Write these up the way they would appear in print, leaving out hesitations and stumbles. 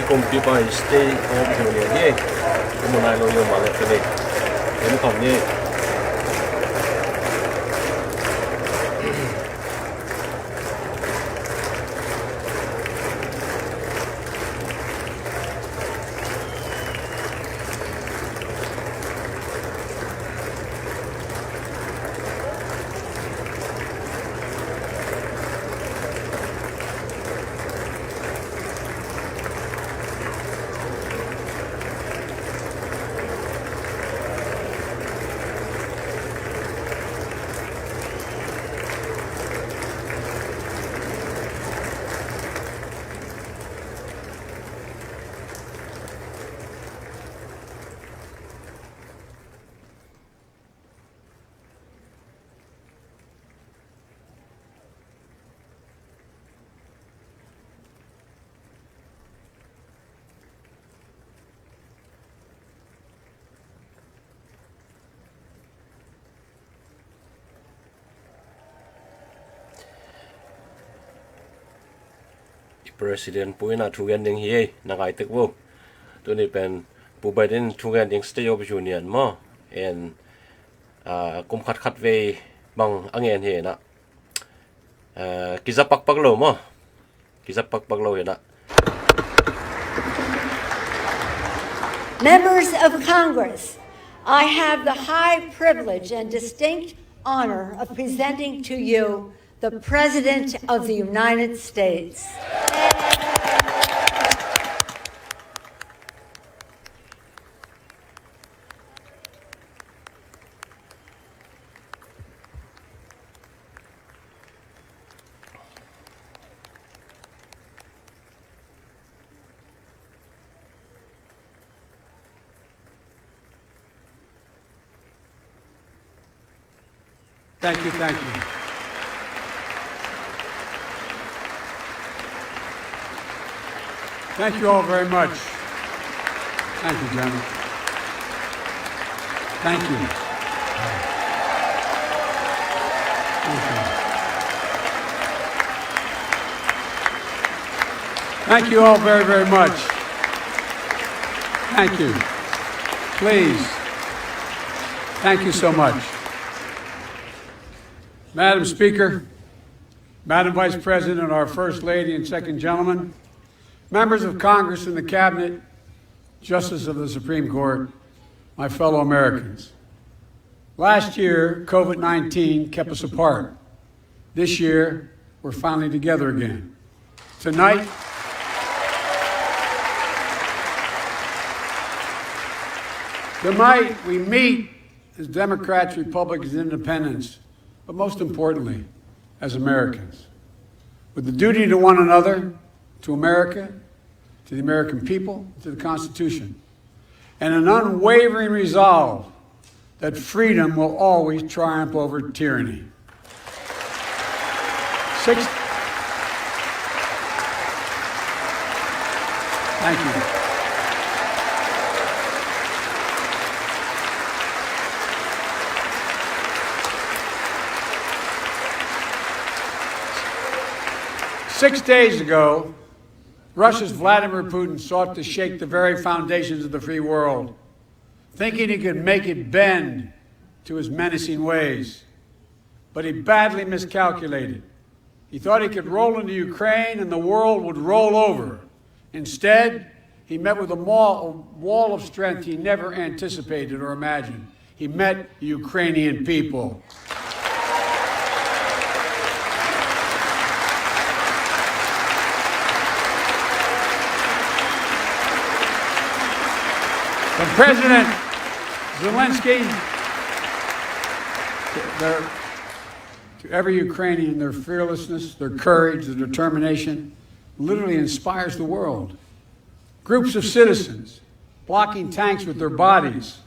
Computer State of Union ye kumunai lo yo male tele en kom ye President Puina Tugending here, Nagai Tekwo. Tony Pen Pubaden Tugending State of Union Mo and Kumkat Katway Bang Angen here. Na Kizapak Paglo Mo Kizapak Paglo na. Members of Congress, I have the high privilege and distinct honor of presenting to you the President of the United States. Thank you, thank you. Thank you all very much. Thank you, gentlemen. Thank you. Thank you. Thank you all very, very much. Thank you. Please. Thank you so much. Madam Speaker, Madam Vice President, our First Lady and Second Gentleman, members of Congress and the Cabinet, Justice of the Supreme Court, my fellow Americans. Last year, COVID-19 kept us apart. This year, we're finally together again. Tonight, we meet as Democrats, Republicans, and Independents, but most importantly, as Americans, with the duty to one another, to America, to the American people, to the Constitution, and an unwavering resolve that freedom will always triumph over tyranny. Thank you. 6 days ago, Russia's Vladimir Putin sought to shake the very foundations of the free world, thinking he could make it bend to his menacing ways. But he badly miscalculated. He thought he could roll into Ukraine and the world would roll over. Instead, he met with a wall of strength he never anticipated or imagined. He met the Ukrainian people. From President Zelensky to every Ukrainian, their fearlessness, their courage, their determination literally inspires the world. Groups of citizens blocking tanks with their bodies,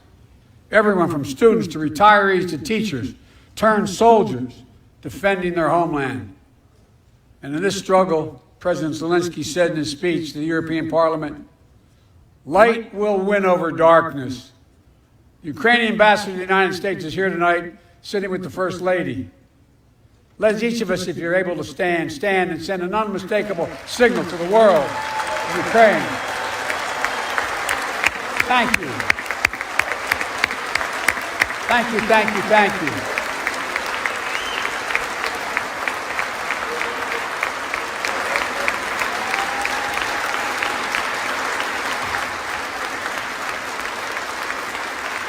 everyone from students to retirees to teachers, turned soldiers defending their homeland. And in this struggle, President Zelensky said in his speech to the European Parliament, "Light will win over darkness." The Ukrainian ambassador to the United States is here tonight, sitting with the First Lady. Let each of us, if you're able to stand and send an unmistakable signal to the world of Ukraine. Thank you. Thank you, thank you, thank you.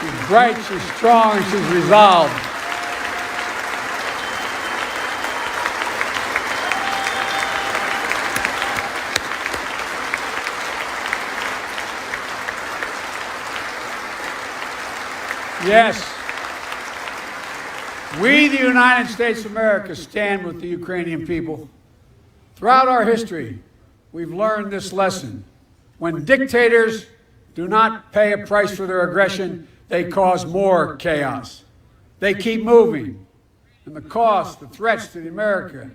She's bright, she's strong, and she's resolved. Yes, we, the United States of America, stand with the Ukrainian people. Throughout our history, we've learned this lesson. When dictators do not pay a price for their aggression, they cause more chaos. They keep moving, and the cost, the threats to America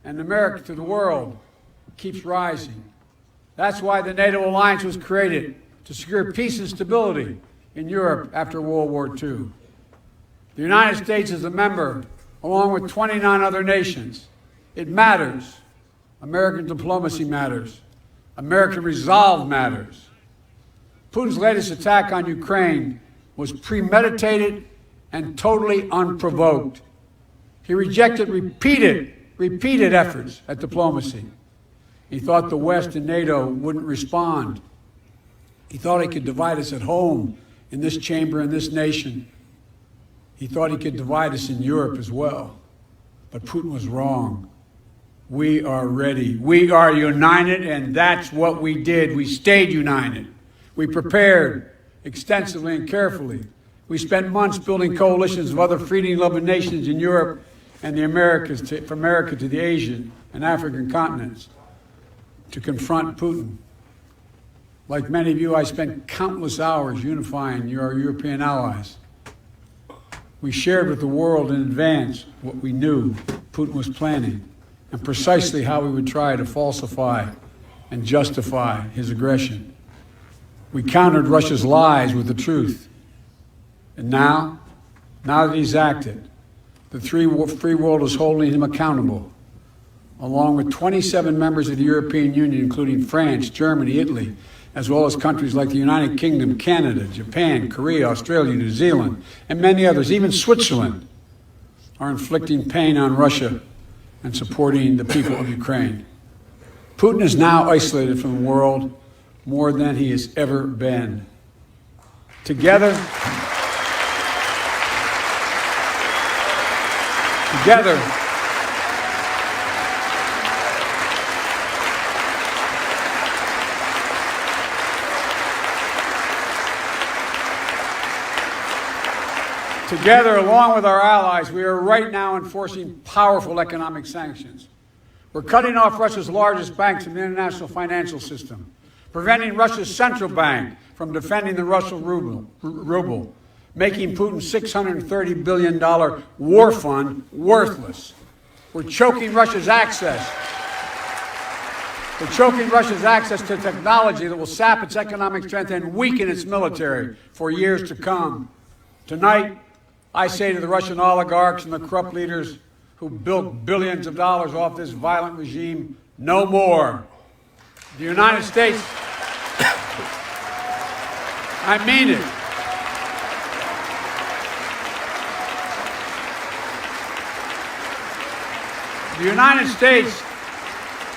and America to the world keeps rising. That's why the NATO alliance was created, to secure peace and stability in Europe after World War II. The United States is a member, along with 29 other nations. It matters. American diplomacy matters. American resolve matters. Putin's latest attack on Ukraine was premeditated and totally unprovoked. He rejected repeated efforts at diplomacy. He thought the West and NATO wouldn't respond. He thought he could divide us at home, in this chamber, in this nation. He thought he could divide us in Europe as well. But Putin was wrong. We are ready. We are united, and that's what we did. We stayed united. We prepared extensively and carefully. We spent months building coalitions of other freedom-loving nations in Europe and the Americas, from America to the Asian and African continents, to confront Putin. Like many of you, I spent countless hours unifying our European allies. We shared with the world in advance what we knew Putin was planning and precisely how we would try to falsify and justify his aggression. We countered Russia's lies with the truth. And now that he's acted, the free world is holding him accountable, along with 27 members of the European Union, including France, Germany, Italy, as well as countries like the United Kingdom, Canada, Japan, Korea, Australia, New Zealand, and many others, even Switzerland, are inflicting pain on Russia and supporting the people of Ukraine. Putin is now isolated from the world more than he has ever been. Together, along with our allies, we are right now enforcing powerful economic sanctions. We're cutting off Russia's largest banks in the international financial system, preventing Russia's central bank from defending the Russian ruble, making Putin's $630 billion war fund worthless. We're choking Russia's access. We're choking Russia's access to technology that will sap its economic strength and weaken its military for years to come. Tonight, I say to the Russian oligarchs and the corrupt leaders who built billions of dollars off this violent regime, no more. The United States, I mean it. The United States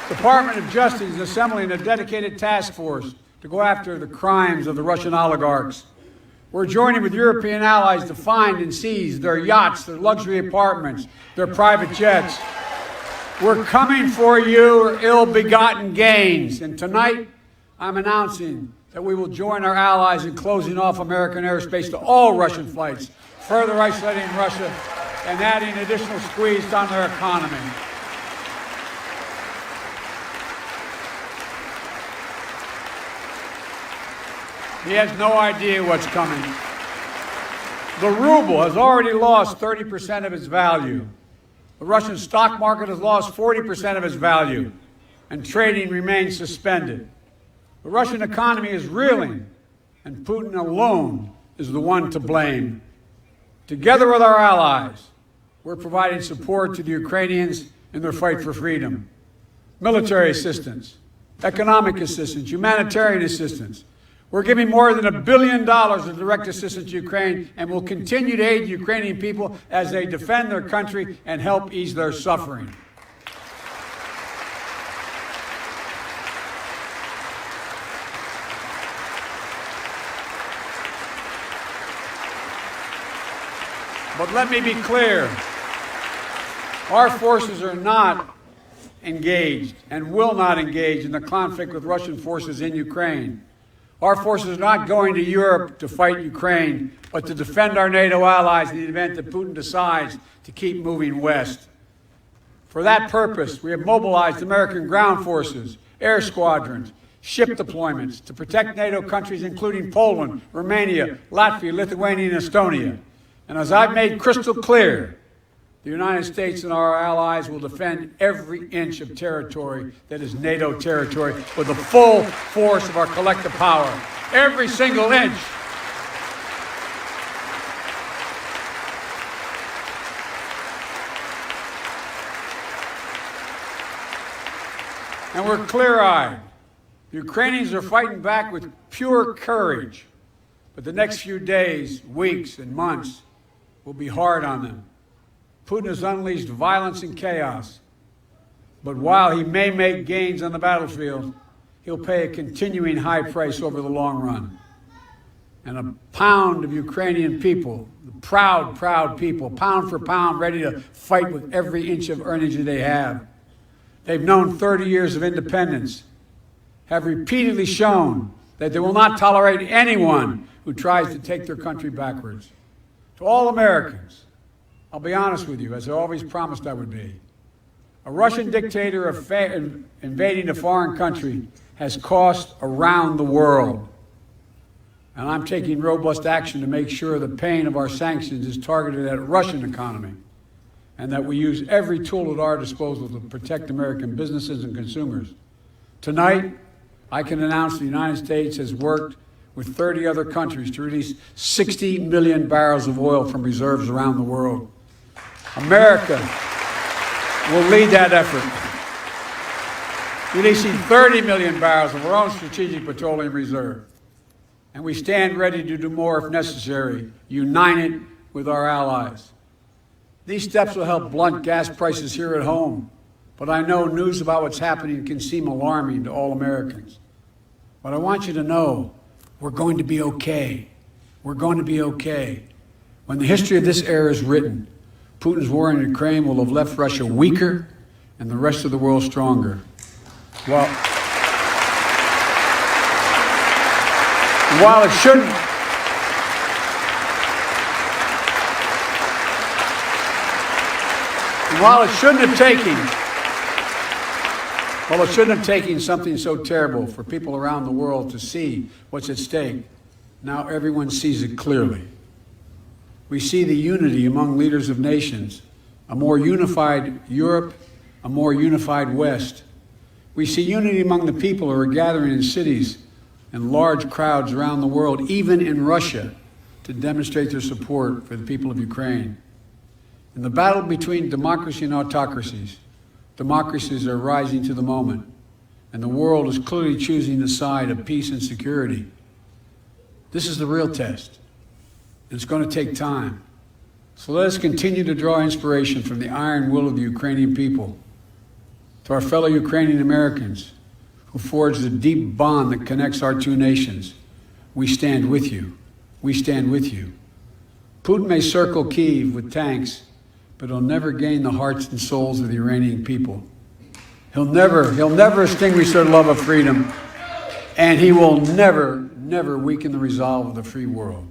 Department of Justice is assembling a dedicated task force to go after the crimes of the Russian oligarchs. We're joining with European allies to find and seize their yachts, their luxury apartments, their private jets. We're coming for your ill-begotten gains. And tonight, I'm announcing that we will join our allies in closing off American airspace to all Russian flights, further isolating Russia and adding additional squeeze on their economy. He has no idea what's coming. The ruble has already lost 30% of its value. The Russian stock market has lost 40% of its value, and trading remains suspended. The Russian economy is reeling, and Putin alone is the one to blame. Together with our allies, we're providing support to the Ukrainians in their fight for freedom. Military assistance, economic assistance, humanitarian assistance. We're giving more than $1 billion of direct assistance to Ukraine, and will continue to aid the Ukrainian people as they defend their country and help ease their suffering. But let me be clear, our forces are not engaged and will not engage in the conflict with Russian forces in Ukraine. Our forces are not going to Europe to fight Ukraine, but to defend our NATO allies in the event that Putin decides to keep moving west. For that purpose, we have mobilized American ground forces, air squadrons, ship deployments to protect NATO countries including Poland, Romania, Latvia, Lithuania, and Estonia. And as I've made crystal clear, the United States and our allies will defend every inch of territory that is NATO territory with the full force of our collective power. Every single inch. And we're clear-eyed. The Ukrainians are fighting back with pure courage. But the next few days, weeks, and months will be hard on them. Putin has unleashed violence and chaos. But while he may make gains on the battlefield, he'll pay a continuing high price over the long run. And a pound of Ukrainian people, the proud, proud people, pound for pound, ready to fight with every inch of energy they have. They've known 30 years of independence, have repeatedly shown that they will not tolerate anyone who tries to take their country backwards. To all Americans, I'll be honest with you, as I always promised I would be. A Russian dictator invading a foreign country has cost around the world. And I'm taking robust action to make sure the pain of our sanctions is targeted at the Russian economy, and that we use every tool at our disposal to protect American businesses and consumers. Tonight, I can announce the United States has worked with 30 other countries to release 60 million barrels of oil from reserves around the world. America will lead that effort, releasing 30 million barrels of our own strategic petroleum reserve. And we stand ready to do more if necessary, united with our allies. These steps will help blunt gas prices here at home, but I know news about what's happening can seem alarming to all Americans. But I want you to know we're going to be okay. We're going to be okay. When the history of this era is written, Putin's war in Ukraine will have left Russia weaker and the rest of the world stronger. Well, while it shouldn't have taken something so terrible for people around the world to see what's at stake. Now everyone sees it clearly. We see the unity among leaders of nations, a more unified Europe, a more unified West. We see unity among the people who are gathering in cities and large crowds around the world, even in Russia, to demonstrate their support for the people of Ukraine. In the battle between democracy and autocracies, democracies are rising to the moment, and the world is clearly choosing the side of peace and security. This is the real test, and it's going to take time. So let us continue to draw inspiration from the iron will of the Ukrainian people. To our fellow Ukrainian Americans who forged the deep bond that connects our two nations, we stand with you. We stand with you. Putin may circle Kyiv with tanks, but he'll never gain the hearts and souls of the Iranian people. He'll never extinguish their love of freedom, and he will never, never weaken the resolve of the free world.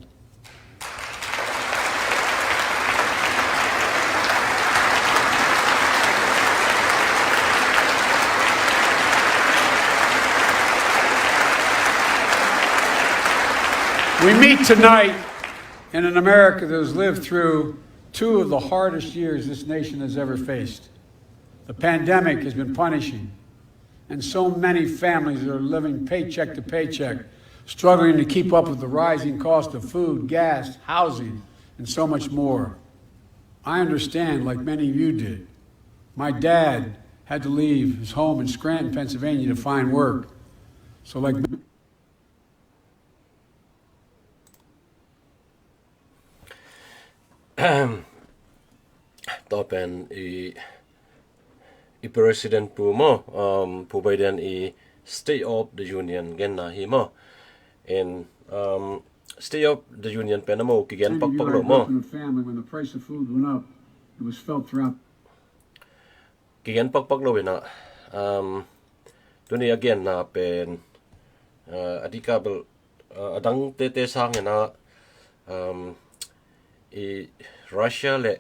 We meet tonight in an America that has lived through two of the hardest years this nation has ever faced. The pandemic has been punishing, and so many families are living paycheck to paycheck, struggling to keep up with the rising cost of food, gas, housing, and so much more. I understand, like many of you did. My dad had to leave his home in Scranton, Pennsylvania to find work. So like ต่อเป็นอี president ปูโมผู้บริหารอี State of the Union เกนนะฮีโม and State of the Union เป็นนโมกิเกนปักปักโลโม in a family when the price of food went up, it was felt throughout. กิเกนปักปักโลเวนะตัวนี้ again นะเป็นอธิกาเบลดังเตสร้างนะอีรัสเซียและ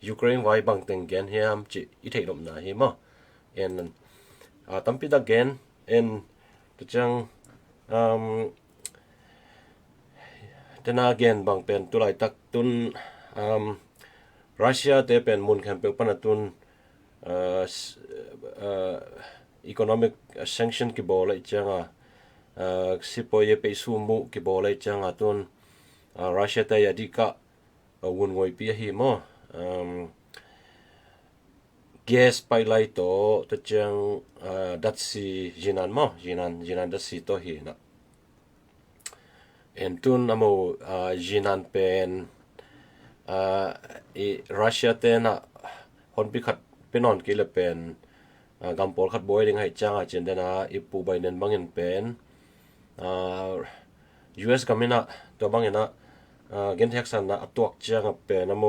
ยูเครนไว้บางตึงเกนเฮียมจิอีเทลมนะฮีโม and ตั้มพิดาเกน and ตัวจังแต่นาเกนบางเป็นตัวไหลตักตุนรัสเซียเตเป็นมุนแคมเปญปนตุนeconomic sanction กิบอลจังสิปอยไปสูมุกิบอลจังตุนรัสเซียเตยดีกะวุ่นวายปีฮีโมgas ไปไล่โตตัวจังดัชซีจีนันโมจีนันดัชซีโตฮีนะเอ็นตุนอโมจีนันเป็นรัสเซียเตนะคนพิขัดเป็นนอนกิเลเป็นกัมพูขัดบอยดึงให้จ้างอาจารย์เดนะอีปูใบเนินบางเงินเป็นUS กัมมินะตัวบางเงินนะเกณฑ์แท็กซันนะตัวจ้างเป็นอโม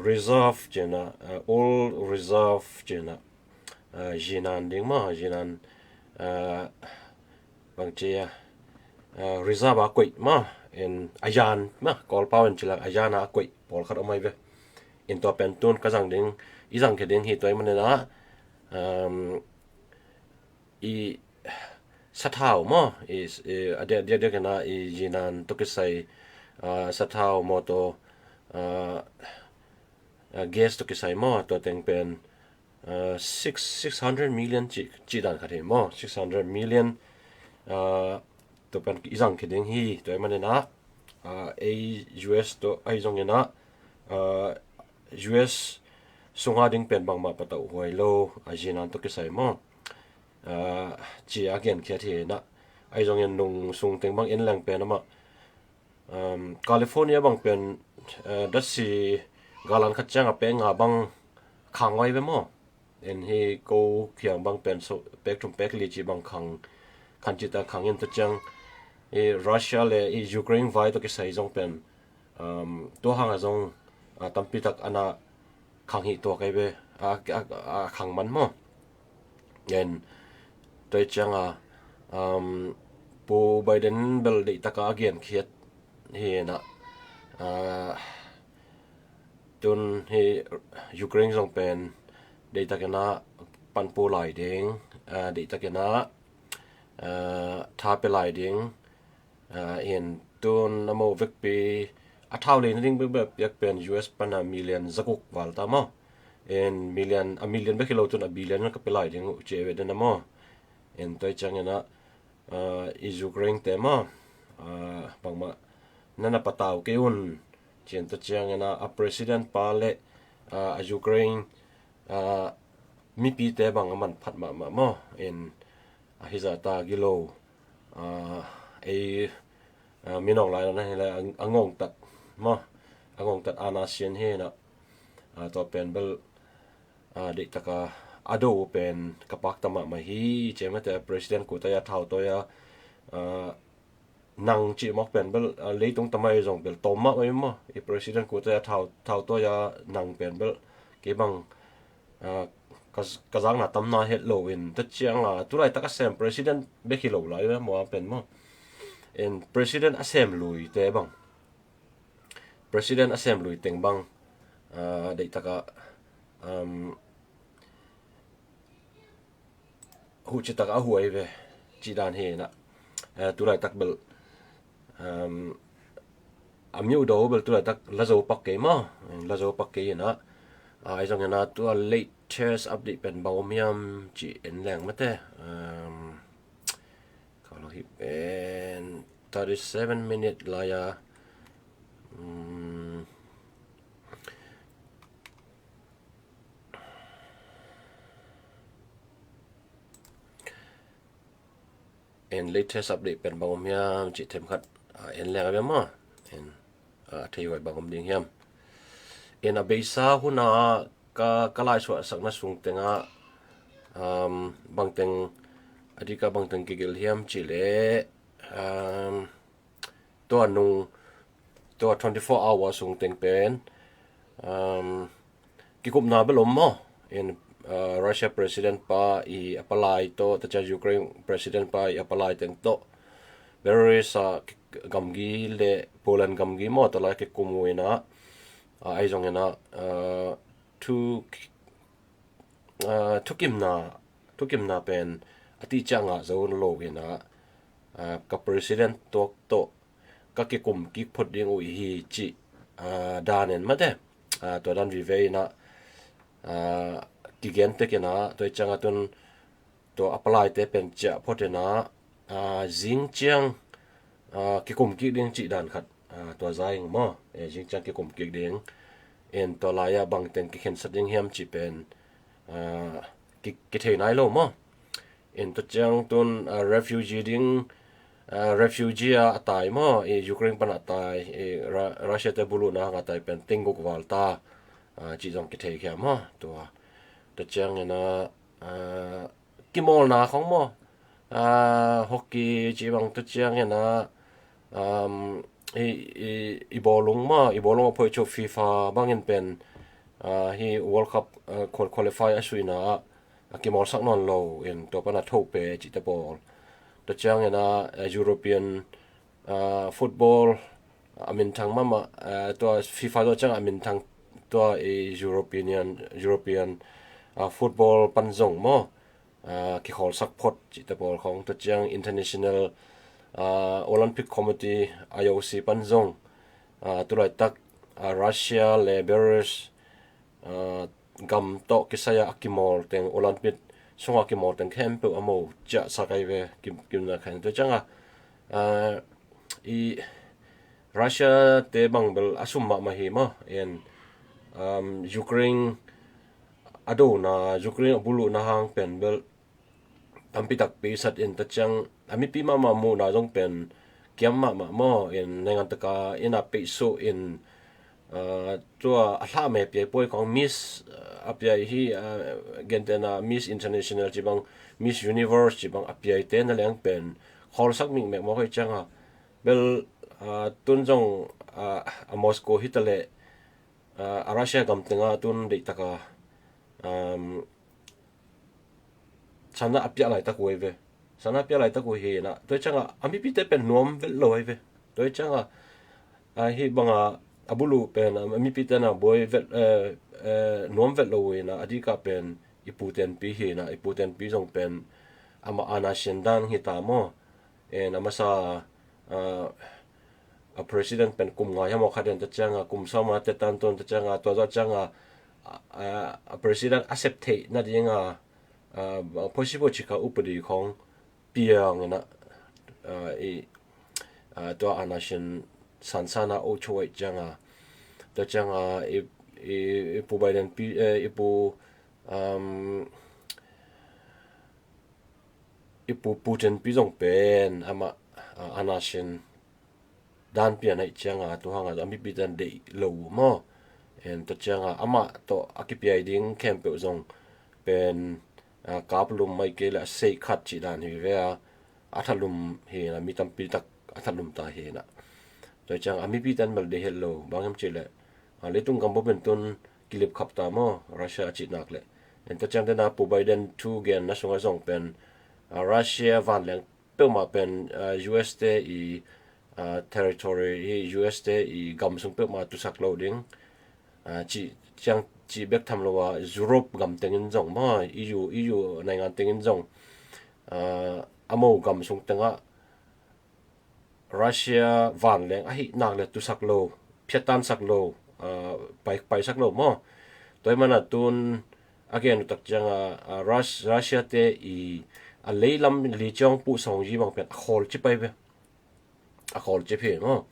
reserve เจนะ all reserve เจนะจีนันดึงมาจีนันบางเจียreserve อากวยมาเอ็นอาจารย์มากอลพาวน์จิลักอาจารย์อากวยพอลขัดออกมาเวเอ็นตัวเป็นตุนกระสังดึงอีสังเกตดึงฮีตัวมันเนี่ยนะอีสัตว์เท้ามาเดี๋ยวกันนะอีจีนันตุกใส่สัตว์เท้ามอโตgas ตุกใส่มาตัวเต็งเป็น600 million จีดันขัดเห็นมา600 million ตัวเป็นอีสังเกตดึงฮีตัวมันเนี่ยนะUS ตัวไอ้ตรงเนี่ยนะ US สุงหาดิ่งเป็นบางมาปะตะหวยโลอาจีนันตุกใส่มาจีอาเกนเขียทีนะไอ้ตรงเนี่ยนุ่งสุงเต็งบางเอ็นแรงเป็นนะมาแคลิฟอร์เนียบางเป็นดัชซีกาลันขัดจังเป็นงาบางขังไว้ไปมั้งเอ็นฮีกูเขียงบางเป็นเป็กทุ่มเป็กลีจีบางขังจิตาขังเอ็นตุจังรัสเซียและยูเครนไว้ตุกใส่จงเป็นตัวหางจงตั้มพิทักอันน่ะขังหิตัวใครไปขังมันมั้งเอ็นตัวจังปูไบเดนเบลดิตะกาเกียนเขียดเฮนะจนเฮยูเครนจงเป็นดิตะกันนะปันปูไหลเด้งดิตะกันนะท้าไปไหลเด้งเห็นตัวนโมวิกปีเท่าเลยนั่นเองแบบอยากเป็น US ปันมิลเลียนสักวัลตามะเอ็นมิลเลียนไม่คิดเราจนบิลเลียนก็ไปไหลเด้งเจเวดนะมะเอ็นตัวจังนะยูเครนเต็มะบางมานั่นน่ะปะตาวเกี่ยวเช่นตัวจังนะpresident ปาเลยูเครนมีปีเตบางมันพัดมาเอ็นฮิซาตากิโลมีน้องหลายแล้วนะอะไรงงตัดมั้งงตัดอาณาเซียนเฮนะตัวเป็นเบลเด็กตะกาอโดเป็นกระปักตะมาฮีเจมาแต่ president กูตายาเท่าตัวยานังจีมอกเป็นเบลเลยตรงตะไมจงเป็นโตมะไว้มั้งไอ้ president กูตายาเท่าตัวยานังเป็นเบลเก็บังกระซังน่ะตำนาเฮดโลวินตัดเชียงล่ะตุไรตะกะเซม president เบกิโลไหลเลยมัวเป็นมั้งand president assembly te bang president assembly teng bang dei taka hu chi taka huai ve chi dan he na tu lai tak bel amyu do bel tu lai tak lazo pak ke ma lazo pak ke na ai jong na tu latest update pen bawmiam chi en lang mate kalau hipen 37 minute lah ya en latest update pen bawmiam chi them khat en lang ba ma en thei hoi bangom ding hiam in a beisa huna ka lai so sak na sung tenga bangteng adika bangteng kigil hiam chile to anung to 24 hours sung teng pen kikup na belum mo in Russia president pa I apply to ta Ukraine president pa I apply teng to very sa gamgi le Poland gamgi mo to la ke kumuina ai jong ena tu tukim na pen ati changa zone lo ina ka president to ka ke kum ki phot ding ui hi chi danen mate to dan vi ve na ki gen te kena to changa tun to apply te pen cha photena jing chiang ki kum ki ding chi dan khat to zaing mo jing chang ki kum ki ding en to laya bang ten ki khen sading hiam chi pen ki thei nai lo mo en to chang tun refugee ding refugee atai mo Ukraine pan atai Russia te bulu na atai pen tinguk walta chi jong ki thei kya mo to chang ena ki mol na khong mo hockey chi bang to chang ena ibolung phoi cho FIFA bangin pen hi World Cup qualify asuina ki mol sak non lo in to pana thope chi te ball to chang ena European football amin thang mama to FIFA do chang amin thang to European football panzong mo ki khol sak phot chi te ball khong to chang international Olympic Committee IOC panzong tulai tak Russia le Belarus gam to kisaya akimol teng Olympic songa akimol teng camp amo ja sakai ve kim na khan to changa I Russia te bangbel asumma mahima en Ukraine adona Ukraine bulu na hang penbel tampitak pisat in tachang ami pi mama mo na jong pen kiam ma mo in nengan taka ina peso in tua ala me pe poi kong miss apia hi gentena miss international jibang miss universe jibang apia te na leng pen hol sak ming me mo kai changa bel tun jong a Moscow hitale a Russia gam tenga tun de taka sana apia lai ta kuive sana apia lai ta ku he na to changa ami pi te pen nom vel loive to changa hi banga abulu pen ami pi te na boy vel nom vel lowe na adika pen iputen pi he na iputen pi jong pen ama ana shendan hi ta mo en amasa a president pen kum nga yamo khaden ta changa kum sama te tan ton ta changa to changa a president accept na dinga possible chika upadi khong piang na to anashin sansana o choi changa to changa ipu Biden ipu Putin pi jong pen ama anashin dan pian ai changa to hanga ami pi dan de lo mo en to changa ama to akipi ding camp zong pen kaplum mai ke la sei khat chi dan hi ve athalum he na mi tam pi tak athalum ta he na to chang ami pi tan mal de hello bangam chele letung gam bo ben ton kilip khap ta mo Russia chi nak le en to chang na pu Biden tu gen na songa zong pen Russia van leng pe ma pen US te I territory hi US te I gam sung pe ma tu sak loading chi chang chi bek tham lo wa Europe gam tengin jong ma EU nai ngan tengin jong amo gam sung tenga Russia van leng a hi nak le tu sak lo phetan sak lo pai sak lo mo toy mana tun again tak changa Russia te I a leilam li chong pu song ji bang pet khol chi pai be a khol chi phe mo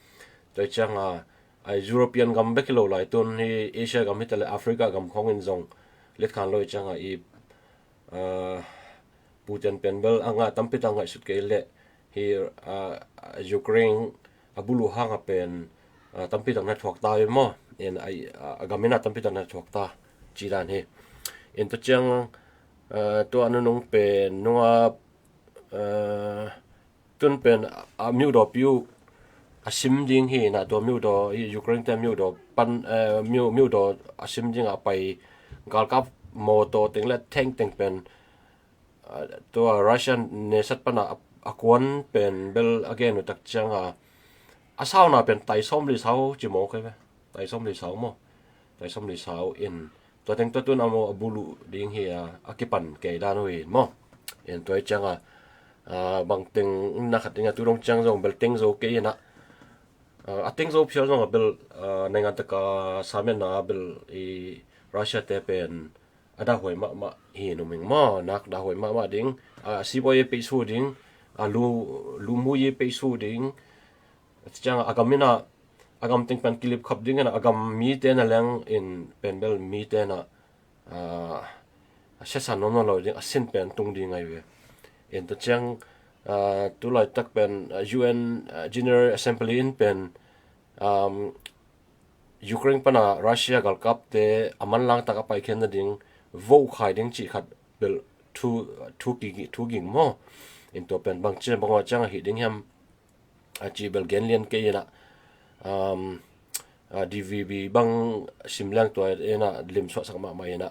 toy changa European gam bekilo lai tun hi Asia gam hitale Africa gam khong in zong let khan loi changa I Putin penbel anga tampit anga sut ke le hi Ukraine abulu hanga pen tampi tak na thuak ta mo en ai agamina tampi tak na thuak ta chi dan he en to chang to anu nong pe noa tun pen miu do piu asim ding hi na do miu do Ukraine te miu do pan miu do asim ding a pai gal kap mo to ting la teng teng pen to Russian ne sat pana akwan pen bel again tak chang a sao na pen tai som li sao chi mo kai ba tai som li sao mo tai som li sao in to teng to tun amo bulu ding hi akipan ke dan wi mo en to chang bang teng na khat tinga turong chang zong bel teng zo ke na a teng zo phyo zong bel nenga ta ka samen na bel I Russia te pen ada hoi ma hi no ming mo nak da hoi ma ding si boy pe su ding lu mu ye pe su ding chang agamina agam ting pan kilip khap ding na agam mi te na lang in pen bel mi te na se san no lo ding a sin pen tung ding ai we in to chang tu lai tak pen UN General Assembly in pen Ukraine pana Russia gal kap te aman lang taka pai khen na ding vo khai ding chi khat bel thu ging mo in to pen bang che bang chang hi ding ham a chi bel gen lien ke na DVB bang simlang to ena lim so sak ma mai na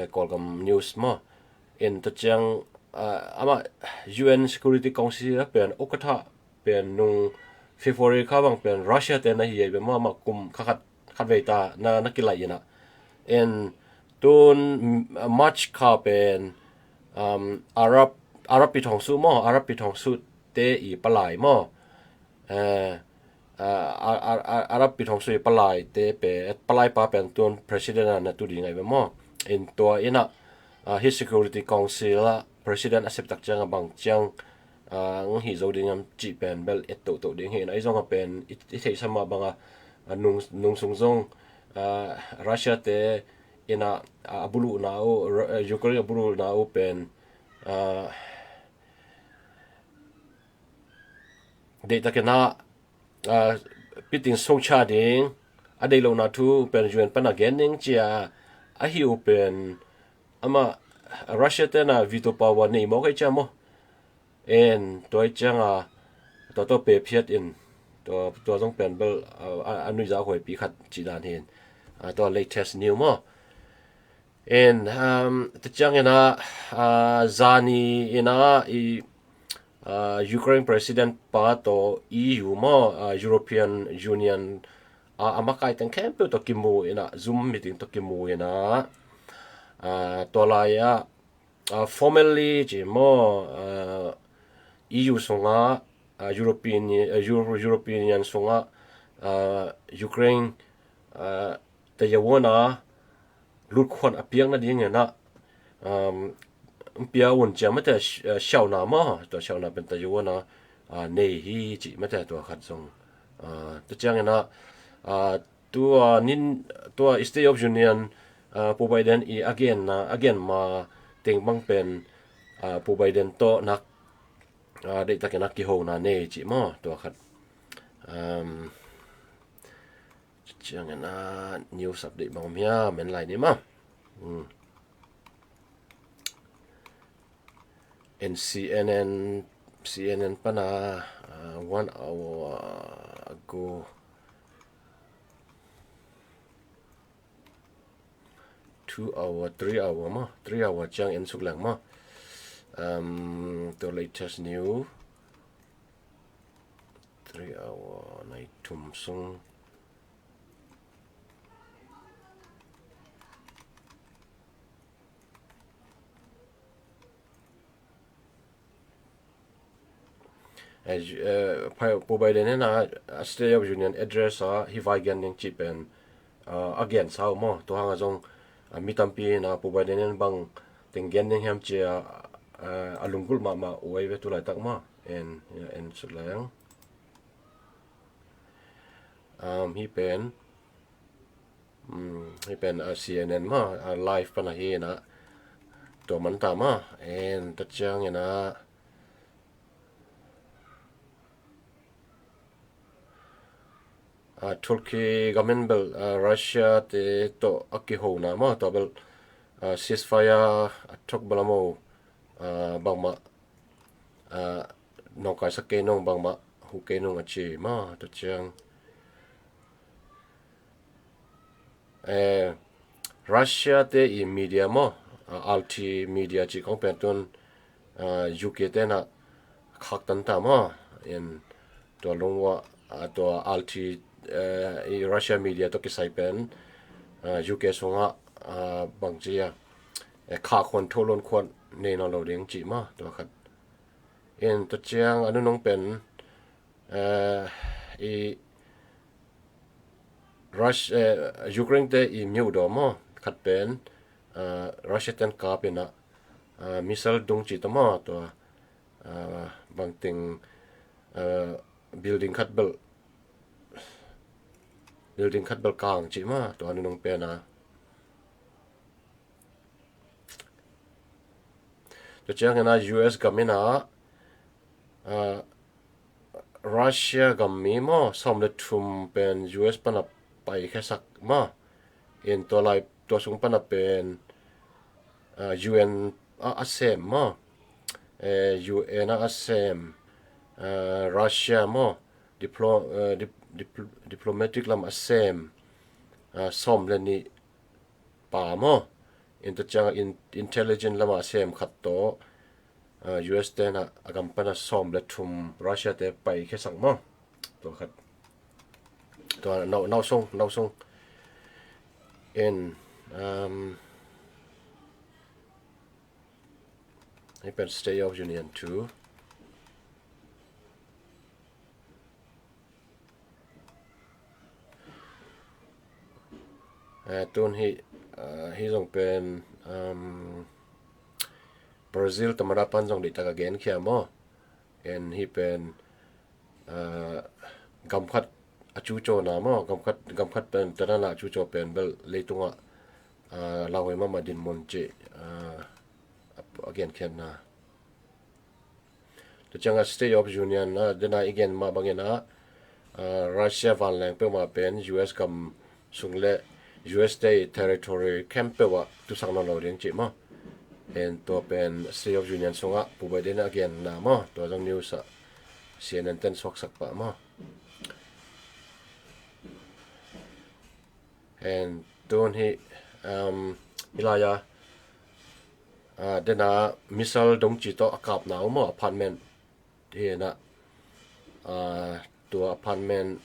kolgam news mo in to chang ama UN Security Council pen okatha pen nung February kha bang pen Russia te na hi be ma kum khat ve ta na kilai na en tun March kha pen Arab pi thong su mo Arab pi thong su te I palai mo Arab pi thong su I palai te pe palai pa pen tun president na tu ding ai be mo in to ina his Security Council la president accept tak chang bang chang hi zo ding am chi pen bel et to ding he na I zong a pen I thei sama banga nung sung zong Russia te ina abulu na o Ukraine abulu na o pen data ke na piting song cha ding adei lo na thu pen juan pan again ning chia a hi open ama Russia te na veto power nei mo kai cha mo en toy changa to pe phiat in to jong pen bel anu za hoi pi khat chi dan hen to latest new mo en te chang ina zani ina I Ukraine president pa to EU mo European Union amakai teng camp to kimu ina zoom meeting to kimu ina to la ya formally ji mo EU songa European songa Ukraine te yawona lut khon apiang na ding na pia won cha mata shao na ma to shao na ben ta yawona nei hi chi mata to khat song to chang na tu nin to State of Union po Biden I again ma teng bang pen po Biden to nak de ta kenak ki ho na nei chi mo to khat chang na news update bang mia men lai ni ma and CNN pana 1 hour ago 2 hour 3 hour ma 3 hour chang en suk lang ma the latest new 3 hour nai thum sung as po Biden na State of Union address hi vai gan ning chip and again sao mo to hanga jong mitampi na po Biden bang teng gen ning ham che alungul ma oi ve tu lai tak ma en sulang hi pen CNN ma live pana hi na to man ta ma en ta chang ina Turkey government bel Russia te to akiho na mo to bel ceasefire thok balamo bangma nong kai sake nong bangma hu ke nong achi ma to chiang Russia te i media mo alti media chi kong pen ton UK te na khak tan ta mo in to longwa to alti i Russia media to kisai pen UK songa bangchia kha khon tholon khon ne no lo ding chi ma to khat in to chiang anu nong pen i Ukraine te i miu do mo khat pen Russia ten ka pen na missile dung chi to mo to bang ting building khat bel kang chi ma to anu nong pen na to chiang na US gamina Russia gammi mo som le thum pen US pana pai khasak ma in to lai to sung pana pen UN asem mo UN asem Russia mo diplomatic lam asem som le ni pa mo in to chang intelligent lam asem khat to US te na agam pana som le thum Russia te pai khasak mo to khat to now song in I pen State of Union too ton hi jong pen Brazil tamara pan jong di taka gen khia mo en hi pen gam khat achu cho na mo gam khat pen tana na achu cho pen bel leitunga lawe ma madin mon che again khen na to changa State of Union na dena again ma bangena Russia van lang pe ma pen US kam sungle US Day territory camp pe wa tu sang no lo ring chi mo en to pen State of Union songa pubai den again na mo to jong news CNN ten sok sak pa mo en don hi ilaya dena missile dong chi to akap na mo apartment he na to apartment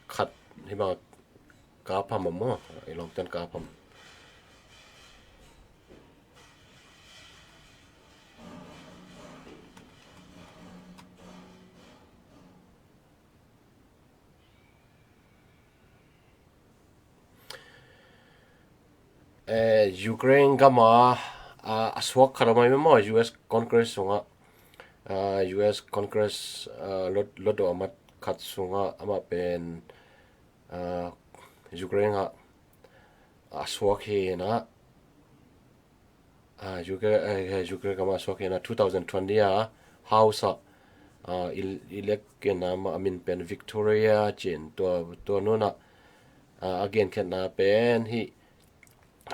khat hi ma ka pham mo ilong ten ka pham Ukraine gama aswak kharamai mo US Congress songa US Congress lodo amat khat songa ama pen Ukraine ha aswak he na Ukraine gama aswak he na 2020 house elect na ma amin pen Victoria chin to no na again ken na pen hi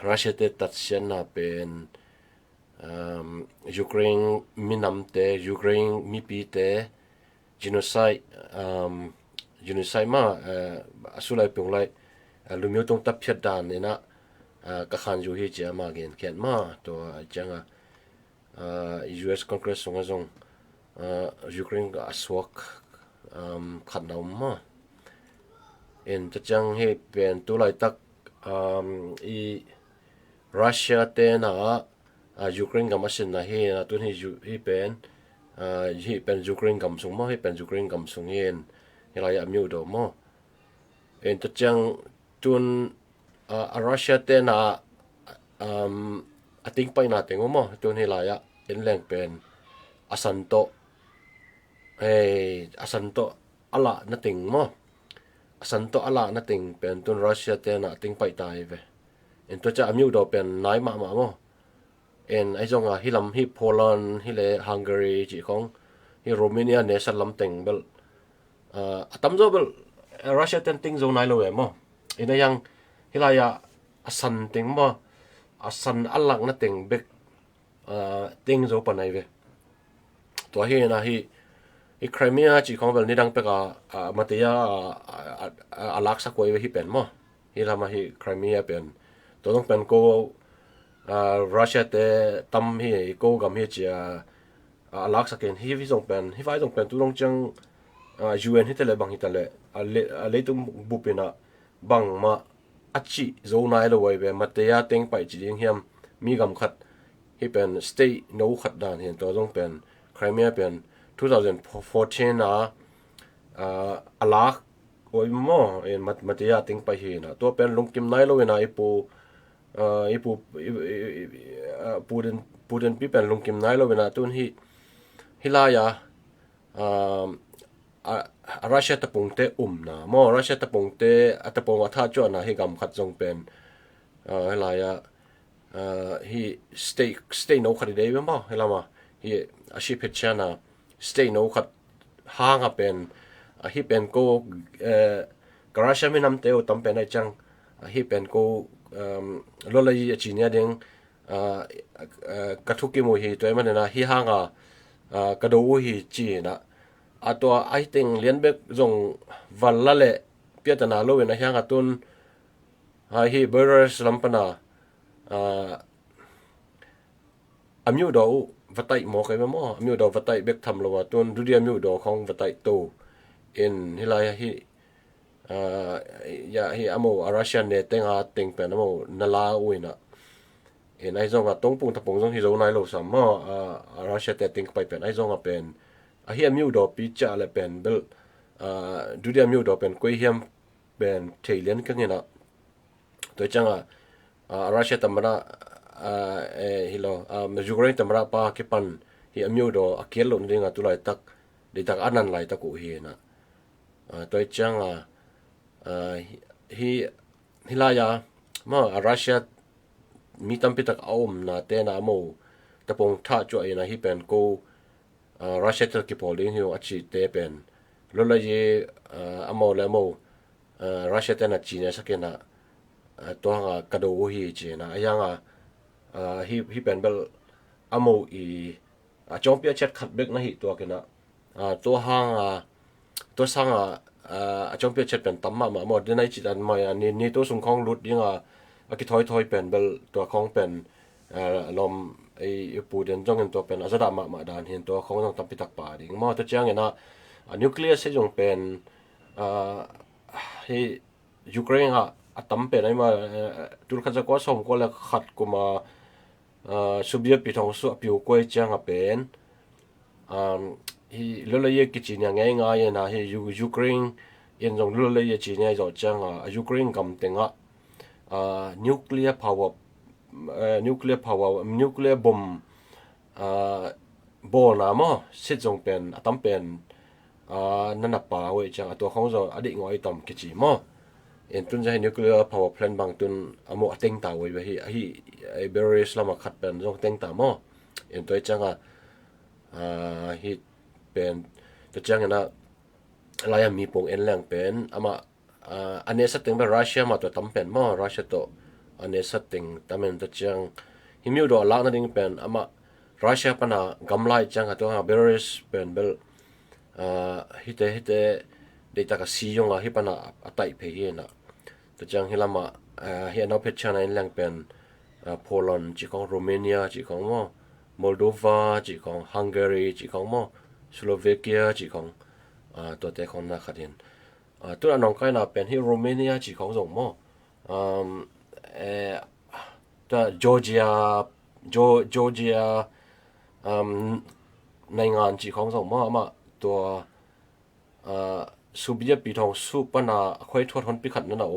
Russia te tatsian na pen Ukraine minam te Ukraine mipi te genocide ma asulai penglai lumyo tong tapyat dan ina ka khan ju hi che ma gen ken ma to changa US Congress songa jong Ukraine ga aswak khat na ma en ta chang he pen tu lai tak i Russia te na Ukraine gam asin na he na tun hi pen Ukraine gam sung mo hi pen Ukraine gam sung yen hilai amyu do mo en ta chang tun Russia te na ating pai na tengo mo tun hilai en leng pen asanto ala na ting mo asanto ala na ting pen tun Russia te na ating pai tai ve en to cha amyu do pen nai ma mo en ai jong hilam hi Poland hi le Hungary chi khong hi Romania ne salam teng bel atam zo bel รัสเซียเต็นติ้งโซนไหนเลยมั้งอินยังฮิลายาสันติงมั้งสันอัลลังนั่นติงเบกติงโซปนไหนเวตัวเฮียนะฮีครีเมียจีของเวลนี่ดังเปกมาเตียอัลลักสักไว้เวฮิเป็นมั้งฮิลามาฮีครีเมียเป็นตัวต้องเป็นโกรัสเซียเตตั้มฮีโกกับฮีจีอัลลักสักเองฮีฟิส่งเป็นฮีไฟส่งเป็นตัวต้องจังUN ฮิตเลยบางฮิตเลยเลตุบุปนะบางมาอัจฉิโซนายเลยเวมาเตียเต็งไปจีดิงเฮียมมีกำขัดฮีเป็น state โนขัดด่านเห็นตัวต้องเป็นใครไม่เป็น2014นะอัลลักโอ้ยมั่วเอ็นมาเตียเต็งไปเห็นนะตัวเป็นลงกิมไนเลยนะปูเดนปีเป็นลงกิมไนเลยนะตัวนี้ฮิลายารัสเซียตะปงเตนะมอรัสเซียตะปงเตตะปงอัฐาจวนนะให้กำขัดจงเป็นอะไรฮีstay no ขัดได้ไหมมั้งเฮลามาฮีอาชีพเพชรนะ stay no ขัดห่างเป็นฮีเป็นก็กราชไม่นำเตอตั้มเป็นไอจังฮีเป็นก็โลเลยจีเนียดิงกระทุกิมุฮีตัวมันนะฮีห่างกระดูฮีจีนะตัวไอติงเลี้ยนเบกจงวันละเละเปียตนาโลเวนะยังตุนฮีเบอร์สลัมปนามิวดาววัตไตหมอกไอ้แม่มิวดาววัตไตเบกทำโลว่าตุนดูเดียมิวดาวของวัตไตโตอินฮิลายฮีฮีอโมอาราเซียนเนตเต็งติงเป็นอโมนาลาอุยนะเอ็นไอจงตรงปุ่งตะปงจงฮิโซนายโลสัมมอาราเซียเตติงไปเป็นไอจงเป็นเฮียมิวดอปีจ่าเลยเป็นเบลดูเดียมิวดอเป็นกุยเฮียมเป็นเทเลียนกันเงี้ยนะตัวจังรัสเซียตำระฮิโลมาจูเกรนตำระปาเก็ปันเฮียมิวดออเคียลลงเรื่องตุลายตักดิตักอันนั้นไหลตักอุเฮียนะตัวจังฮิลายามารัสเซียมีตั้มพิตักเอาอมนะเตนะโมตะปงท่าจ่วยนะฮิเป็นกูรัสเซียตะกี้พอลิงฮิวอัจฉิเตเป็นโลเลยอโมเลโมรัสเซียเตนะจีเนสักนะตัวงากระโดดฮีจีนะยังฮีเป็นเบลอโมอีจอมเปียเช็ดขัดเบกนะฮีตัวกันนะตัวห้างตัวสังจอมเปียเช็ดเป็นตั้มมาหมดในจิตอันมานี่ตัวสงของรุดยังกิถอยเป็นเบลตัวของเป็นลมไอ้ปูเดนจ้องเงินตัวเป็นอาซาดามาดานเห็นตัวของต้องตั้มพิทักษ์ป่าดิงมอตัวเจ้าเงี้ยนะนิวเคลียร์เสียจงเป็นที่ยูเครนตั้มเป็นไอ้มาตุรกีจะก็ส่งก็เลยขัดกูมาสุบเยปิทองสุปิวก้อยเจ้าเป็นที่เรื่องเลยกิจเนี่ยง่ายๆนะที่ยูเครนยังจงเรื่องเลยกิจเนี่ยจะเจ้ายูเครนกำเต็งนิวเคลียร์พาวเวอร์nuclear bomb บอนะมั้งสิ่งจงเป็นตั้มเป็นนั่นน่ะป่าเว้ยจังตัวของเราอดีตงอยตั้มกิจมั้งเอ็นตุนจะให้ nuclear power plant บางตุนอโมเต็งตาเว้ยไอ้เบอร์ริสลามาขัดเป็นจงเต็งตามั้งเอ็นตัวจังฮีเป็นตัวจังนะลายมีปงเอ็นแรงเป็นอันนี้สติงเป็นรัสเซียมาตัวตั้มเป็นมั้งรัสเซียตัวอันนี้สติงแต่มันตัวจังฮิมิวดอลลักนั่นเองเป็นรัสเซียปนะกำไลจังตัวเบลริสเป็นเบลฮิตเดต้ากับซียงฮิปนะอัตไอเพย์นะตัวจังฮิลามาเฮียนอเพชานันแรงเป็นโปแลนด์จีของโรมาเนียจีของโมลโดวาจีของฮังการีจีของสโลวีเกียจีของตัวเตะของนักขัดเห็นตัวน้องก็น่าเป็นที่โรมาเนียจีของส่งตัวจอร์เจียในงานจีของส่งมาตัวสุบิยปีทองสุปนาค่อยทวดคนพิขัดนั่นน่ะ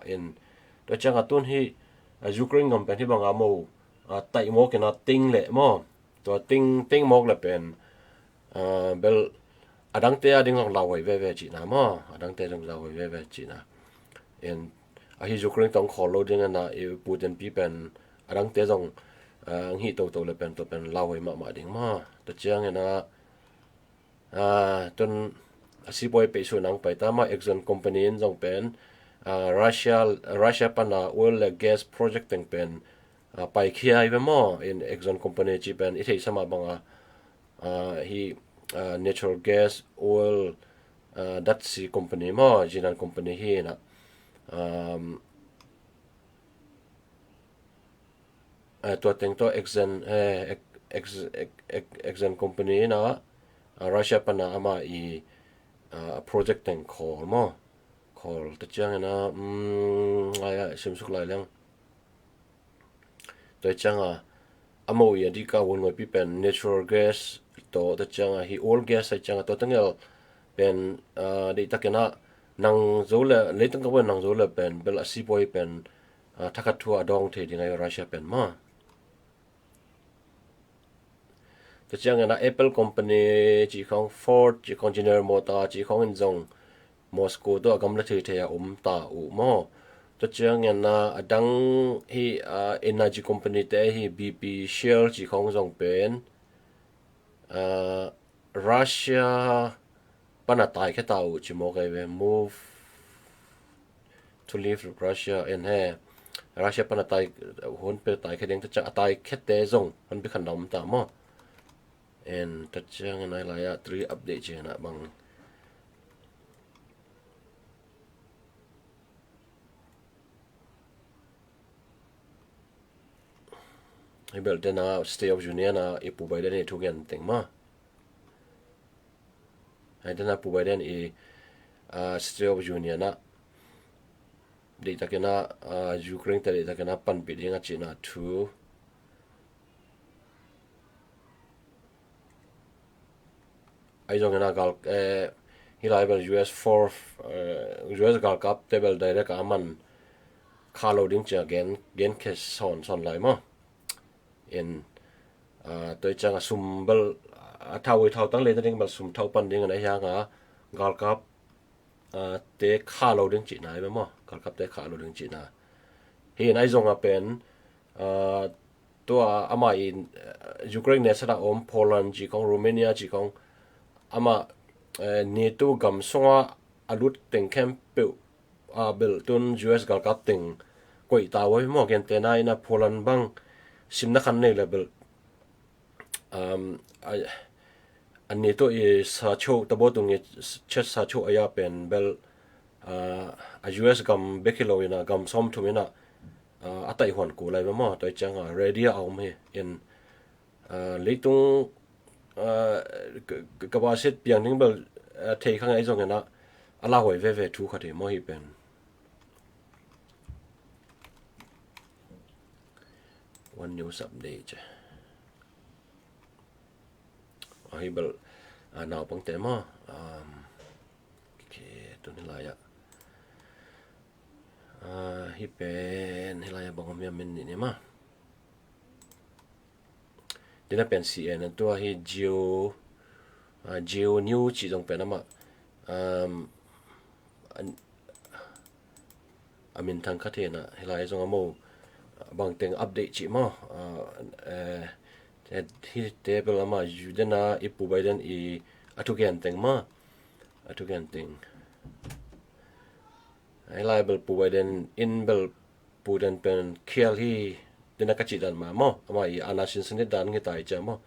เอ็นโดยจังตุนที่ยูเครนก็เป็นที่บางอาโมไต่โมกันนะติงเละตัวติงโมกเลยเป็นเบลอดังเตะดิ้งของเราไว้เว่จีนะอดังเตะดิ้งเราไว้เว่จีนะเอ็นที่ยูเครนต้องขอโลดิ้งนะปูเต็นปีเป็นอดังเตะต้องฮีโตเลยเป็นตัวเป็นเราไว้มาดิ้งตัวเจ้าเนี่ยนะจน si boy pe su nang pai ta ma Exxon company in jong pen Russia pana oil and gas project teng pen pai khia ibe mo in Exxon company chi pen ithei sama banga hi natural gas oil that si company mo jinan company hi na to teng to Exxon company na Russia pana ama i project teng call mo call ta chang na aya sim suk lai lang to chang amo ya di ka won ngoi pi pen natural gas to ta chang hi oil gas ta chang to tengel pen de ta kena nang zola le tang ka nang zola pen bel si boy pen thakathua dong the dingai Russia pen ma ta chang na Apple company chi khong Ford chi khong General Motors chi khong in zong Moscow to agam la the ya ta u mo to chang na adang hi energy company te hi BP Shell chi khong zong pen Russia pana tai ke tau chi mo ke move to leave Russia and he Russia pana tai hon pe tai ke ding ta cha tai ke te zong hon bi khan dam ta mo and ta chang na la ya 3 update che na bang Ibel dena State of Union na ipu Biden ni thu gen ting ma ai dena pu Biden i State of Union na de ta kena Ukraine ta de ta kena pan pi dinga china thu ai jong na gal hilai bel US gal kap table direct aman khalo ding cha gen ke son lai ma in tôi chăng sum bal thau tang le ding bal sum thau pan ding na ya nga gal kap te kha lo ding chi nai mo gal kap te kha lo ding chi na hi nai zong a pen to ama in Ukraine ne sa om Poland chi kong Romania chi kong ama NATO gam songa alut teng camp pe bel tun US gal kap teng koi ta wai mo gen te na ina Poland bang simna khan nei level an NATO i sa cho tabo tung i chet sa cho aya pen bel a US gam bekilo ina gam som tu mina atai hon ko lai mo to chang ready au me in leitung ka ba set piang ning bel thei khang ai zong na ala hoi ve thu kha the mo hi pen one news update hi bel nào bằng thế mà okay tôi nên là ya hi pen hi là bằng miếng mình này mà đây là pen CNN tôi hi geo news chỉ trong pen mà amin thang khát thế na hi là trong amo bằng tiếng update chỉ mà hi table ama judena ipu Biden i atugen teng ma atugen teng ai liable pu Biden in bel pu den pen kill hi dena kachi dan ma mo ama i anasin sinit dan ngi tai cha mo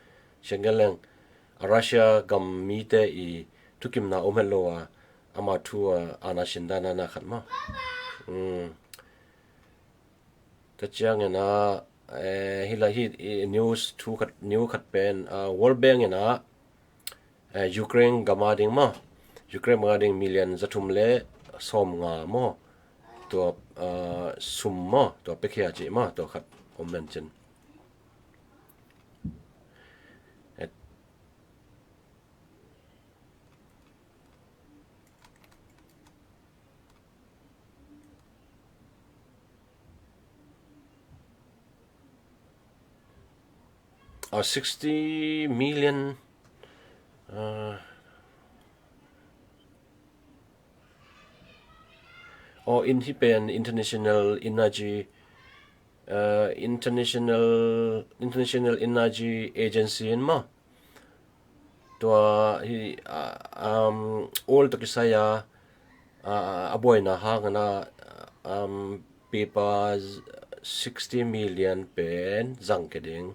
shengeleng Russia gam mi te i tukim na omelo ama thu anasin dan na khat ma ta chiang na hila hi news thu khat new khat pen World Bank ina Ukraine gamading ma Ukraine gamading million zathum le som nga mo to sum mo to pekhia chi ma to khat omlen chen 60 million or in Hipen International Energy International Energy Agency in ma ตัวฮีall ตะกิสายาaboy na hang na pipa 60 million pen zang keding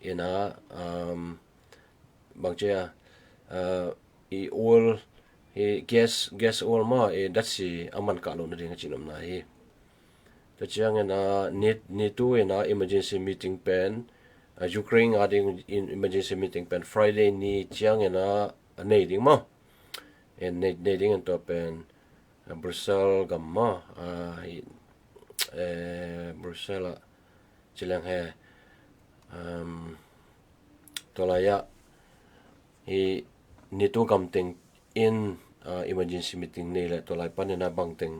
ina bangchea I all he guess all ma that's aman ka lo na ding chinom na hi ta chiang na need to ina emergency meeting pen Ukraine ading in emergency meeting pen Friday ni chiang ina nei ding ma en nei ding en to pen Brussels gamma Brussels chilang he tolaya I nito gamting in emergency meeting ni le tolai panena bangting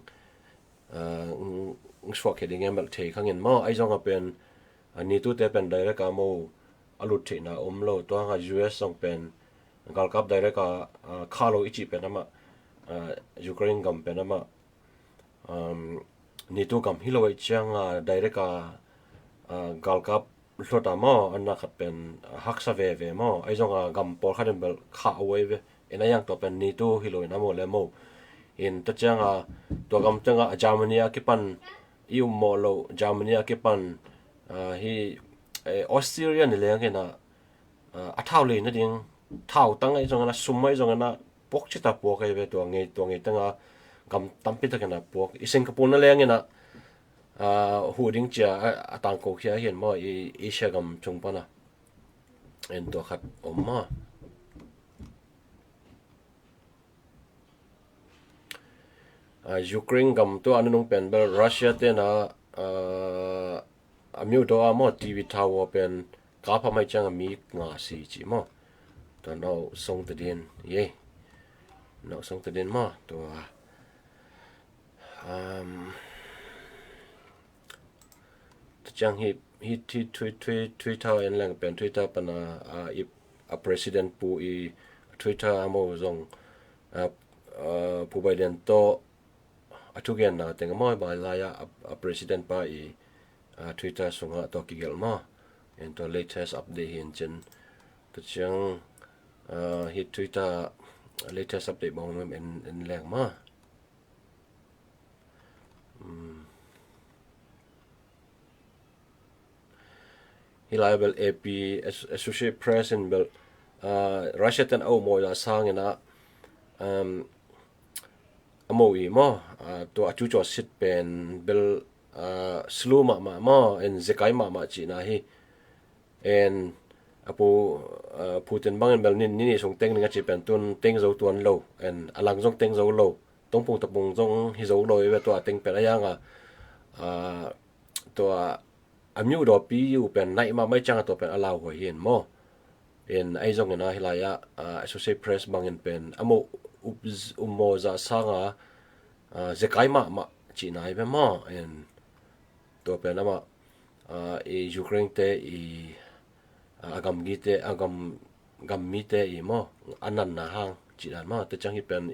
swak heding emal thei khangin ma ai jong pen nito te pen direct ka mo alut thina omlo to nga US song pen gal kap direct ka khalo ichi pen ama Ukraine gam pen ama nito gam hilo chang direct ka gal kap hlota ma anna khat pen haksa ve ma ai jong gam por khaden bel kha away ve ena yang to pen nito hilo na mo le mo in ta chang to gam chang Germany ki pan EU mo lo Germany ki pan hi Austria ni le ngena a thau le na ding thau tang ai jong na sum ai jong na pok chita pok ai ve to nge tanga gam tampi ta kana pok I Singapore na le ngena hu ding cha atang ko khia hian mo I Asia gam chung pa na en to khat omma Ukraine gam to anung pen bel Russia te na amiu do amo TV tower pen ka pha mai chang mi nga si chi mo to no song te din ye no song te din mo to chang hi Twitter en lang pen Twitter pana a president pu I Twitter amo zong pu Biden to atugen na tenga mo ba la ya a president pa I Twitter sunga to kigel ma en to latest update hin chen to chang hi Twitter latest update bong en lang ma hi liable AP Associate Press in bel Russia ten au mo la sang ina amoi mo to achu cho sit pen bel slow ma en zekai ma chi na hi en apo Putin bang bel ni song teng nga chi pen tun teng zo tuan lo en alang jong teng zo lo tong pung tapung jong hi zo lo we to teng pe ya nga to amiu do pi u pen nai ma mai chang to pen alaw ho hin mo en ai jong na hilaya Associate Press bang en pen amo mo za sanga zekai ma chi nai be ma en to pen ama Ukraine te agam gite agam mite mo anan na hang chi dan ma te chang hi pen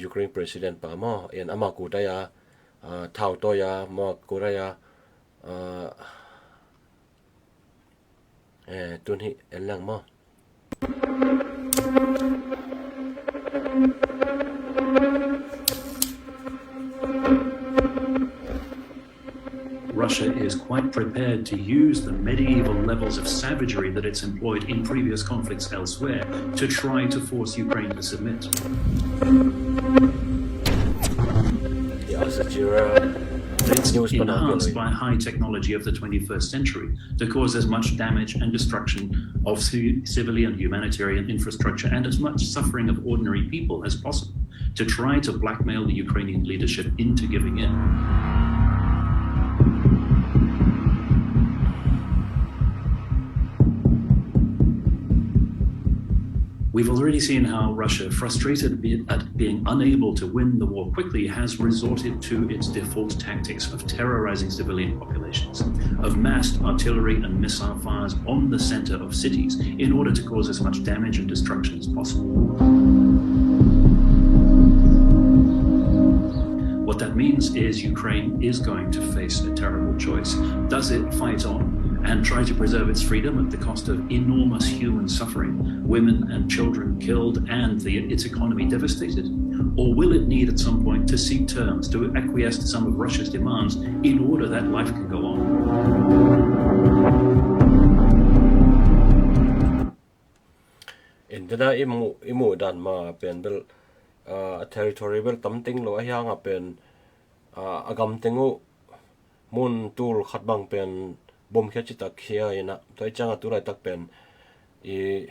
Ukraine president pa mo en ama ku ta ya thau to ya mo ku ra ya tun hi en lang mo Russia is quite prepared to use the medieval levels of savagery that it's employed in previous conflicts elsewhere to try to force Ukraine to submit. It's enhanced by high technology of the 21st century to cause as much damage and destruction of civilian humanitarian infrastructure and as much suffering of ordinary people as possible to try to blackmail the Ukrainian leadership into giving in. We've already seen how Russia, frustrated at being unable to win the war quickly, has resorted to its default tactics of terrorizing civilian populations, of massed artillery and missile fires on the center of cities in order to cause as much damage and destruction as possible. What that means is Ukraine is going to face a terrible choice. Does it fight on and try to preserve its freedom at the cost of enormous human suffering, women and children killed, and its economy devastated? Or will it need at some point to seek terms, to acquiesce to some of Russia's demands in order that life can go on? Indana imu dan ma pen bel territory bel tamting lo hiang a pen agam tengu mun tul khat bang pen bom kha chi tak khia ina toi changa turai tak pen I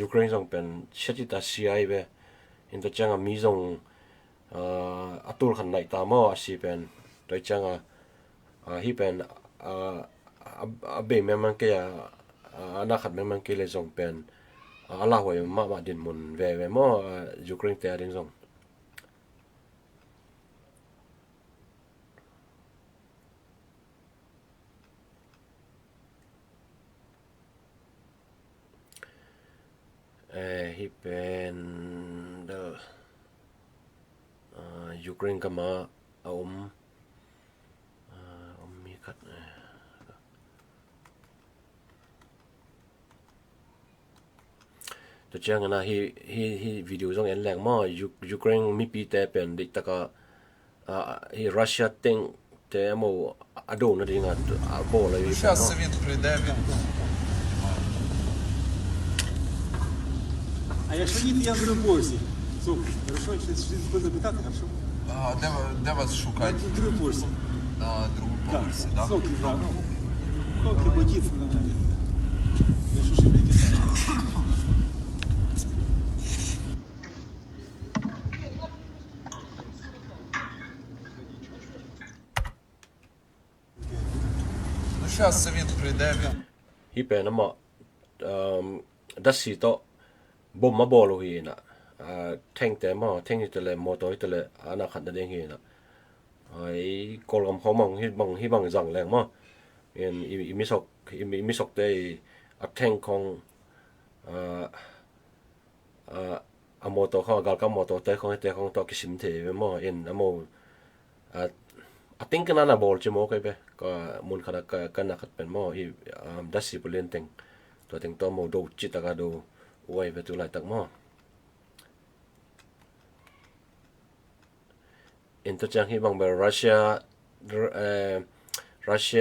Ukraine song pen chati ta CI be in to changa mi zong atul khan nai ta mo asi pen toi changa hi pen abe memang ke ya ana khat memang ke le zong pen ala hoi ma din mun ve mo Ukraine te ding zong hi pen the Ukraine kama mi khat to chang na hi video zong en lang mo Ukraine mi pi te pen dik taka hi Russia ting te mo ado na dinga bo la yi Зараз він прийде, він А якщо ні, то я в поверсі. Слухай, хорошо, щось запитати, хорошо? де вас Я шукають? в другому поверсі. На другому поверсі, так? Соки, так. Соки, ботіться на мене. Якщо ще прийти. Ну, зараз він прийде, він hi pen ama dasi to bom ma bolo hi na theng te ma theng te le mo to te le ana khat da ding hi na ai kolgam khomang hi bang jang leng ma en mi sok te a theng khong a mo to kha gal ka mo to te khong to kisim the mo en amo I think na ball chimo kai be ka mun khana ka na khat pen mo hi dasi pulen teng to teng to mo do chita ka do uai ve tu lai tak mo in to chang hi bang be Russia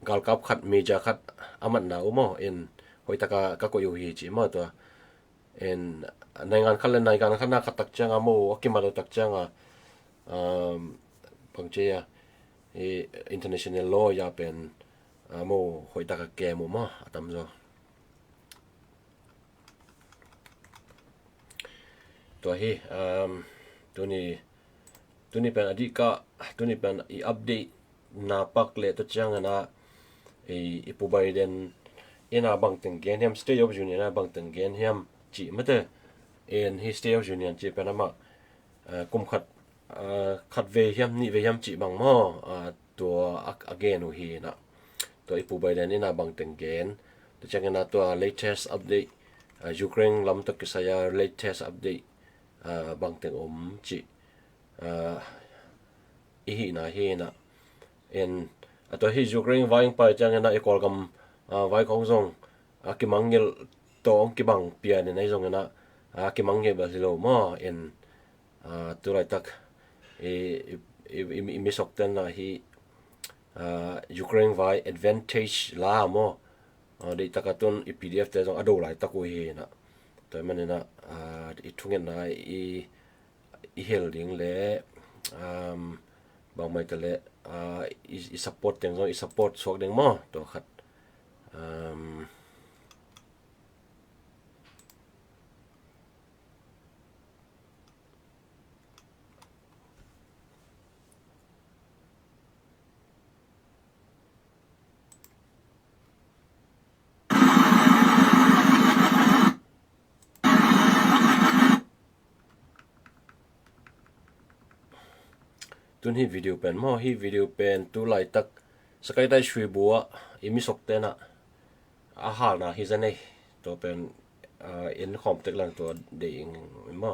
gal kap khat meja khat amat na mo in hoi taka ka ko yu hi chi mo to en nai gan khana khat tak chang mo akima do tak chang pangchea international law ya pen mo hoi ta ka ke mo ma atam zo to hi tuni pen adika tuni pen I update na pak le to chang na I pu Biden ina bang teng gen hem state of union na bang teng gen hem chi mate en hi state of union chi pen ama kum khat ve hiam ni ve hiam chi bang mo to again hi na to ipu Biden ina bang teng gen to chang na to latest update Ukraine lam to kisaya latest update bang teng chi hi na en to hi Ukraine vai pa chang na ekol gam vai kong zong ki mangel to ong ki bang pia ni nai zong na ki mangel ba silo mo en to lai tak I misok ten na hi Ukraine vai advantage la mo de takatun I PDF te jong ado lai taku hi na to man na I thungen na I hel ding le bang mai te le I support teng jong I support sok ding mo to khat tun hi video pen mo hi video pen tu lai tak sakai dai shui bua imi sok te na a hal na hi zanei to pen in khom tek lang to de ing mo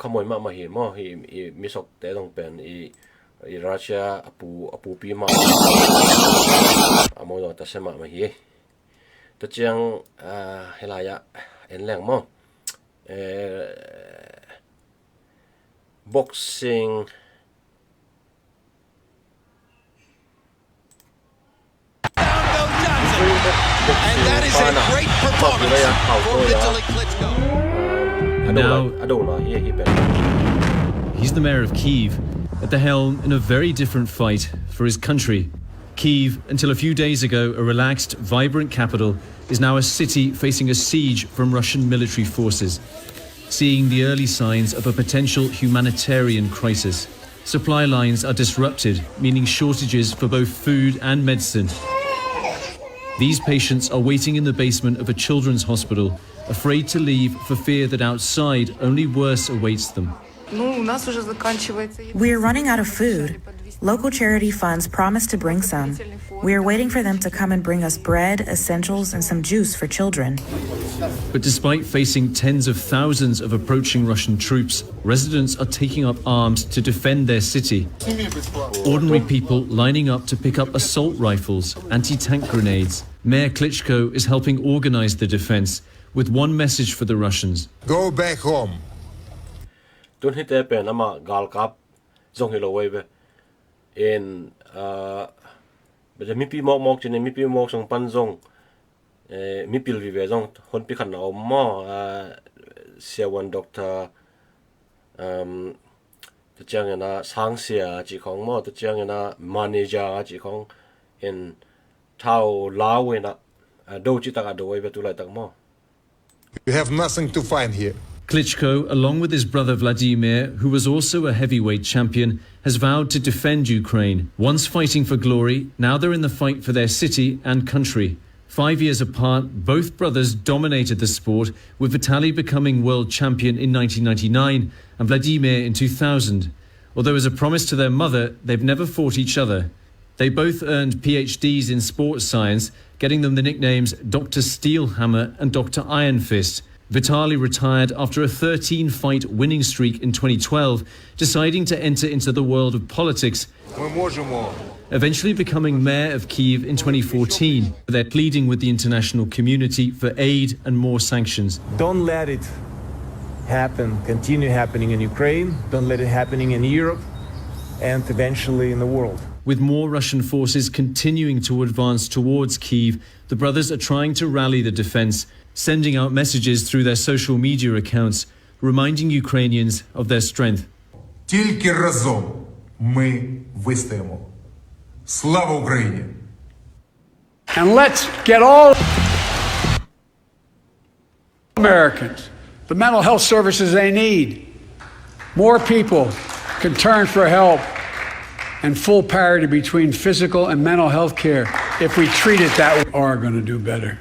ขโมยมาเห็นมั้งมิสกแต่ต้องเป็นรัสเซียปูปีมาโมโนตัสมาเห็นตัวเจียงเฮลายะเอ็นแรงมั้งboxing And that is a great performance for Vitaly Klitschko. He's the mayor of Kyiv, at the helm in a very different fight for his country. Kyiv, until a few days ago a relaxed, vibrant capital, is now a city facing a siege from Russian military forces, seeing the early signs of a potential humanitarian crisis. Supply lines are disrupted, meaning shortages for both food and medicine. These patients are waiting in the basement of a children's hospital, afraid to leave for fear that outside only worse awaits them. We're running out of food. Local charity funds promised to bring some. We are waiting for them to come and bring us bread, essentials, and some juice for children. But despite facing tens of thousands of approaching Russian troops, residents are taking up arms to defend their city. Ordinary people lining up to pick up assault rifles, anti-tank grenades. Mayor Klitschko is helping organize the defense with one message for the Russians. Go back home. Don't hit the pen, ama gal kap, zong hilo webe. In but the mipi mok jine mipi mok song pan zong mipil vive zong hon pi khan na mo sia one doctor the chang na sang sia ji khong mo the chang na manager ji khong in tao lao we na do chi ta ka do we tu lai tak mo. You have nothing to find here. Klitschko, along with his brother Vladimir, who was also a heavyweight champion, has vowed to defend Ukraine. Once fighting for glory, now they're in the fight for their city and country. 5 years apart, both brothers dominated the sport, with Vitaly becoming world champion in 1999 and Vladimir in 2000. Although as a promise to their mother, they've never fought each other. They both earned PhDs in sports science, getting them the nicknames Dr. Steelhammer and Dr. Iron Fist. Vitaly retired after a 13-fight winning streak in 2012, deciding to enter into the world of politics, eventually becoming mayor of Kyiv in 2014. They're pleading with the international community for aid and more sanctions. Don't let it happen, continue happening in Ukraine. Don't let it happening in Europe and eventually in the world. With more Russian forces continuing to advance towards Kyiv, the brothers are trying to rally the defense, sending out messages through their social media accounts, reminding Ukrainians of their strength. Тільки разом ми вистоїмо. Слава Україні! And let's get all Americans the mental health services they need. More people can turn for help and full parity between physical and mental health care if we treat it that way. Are going to do better.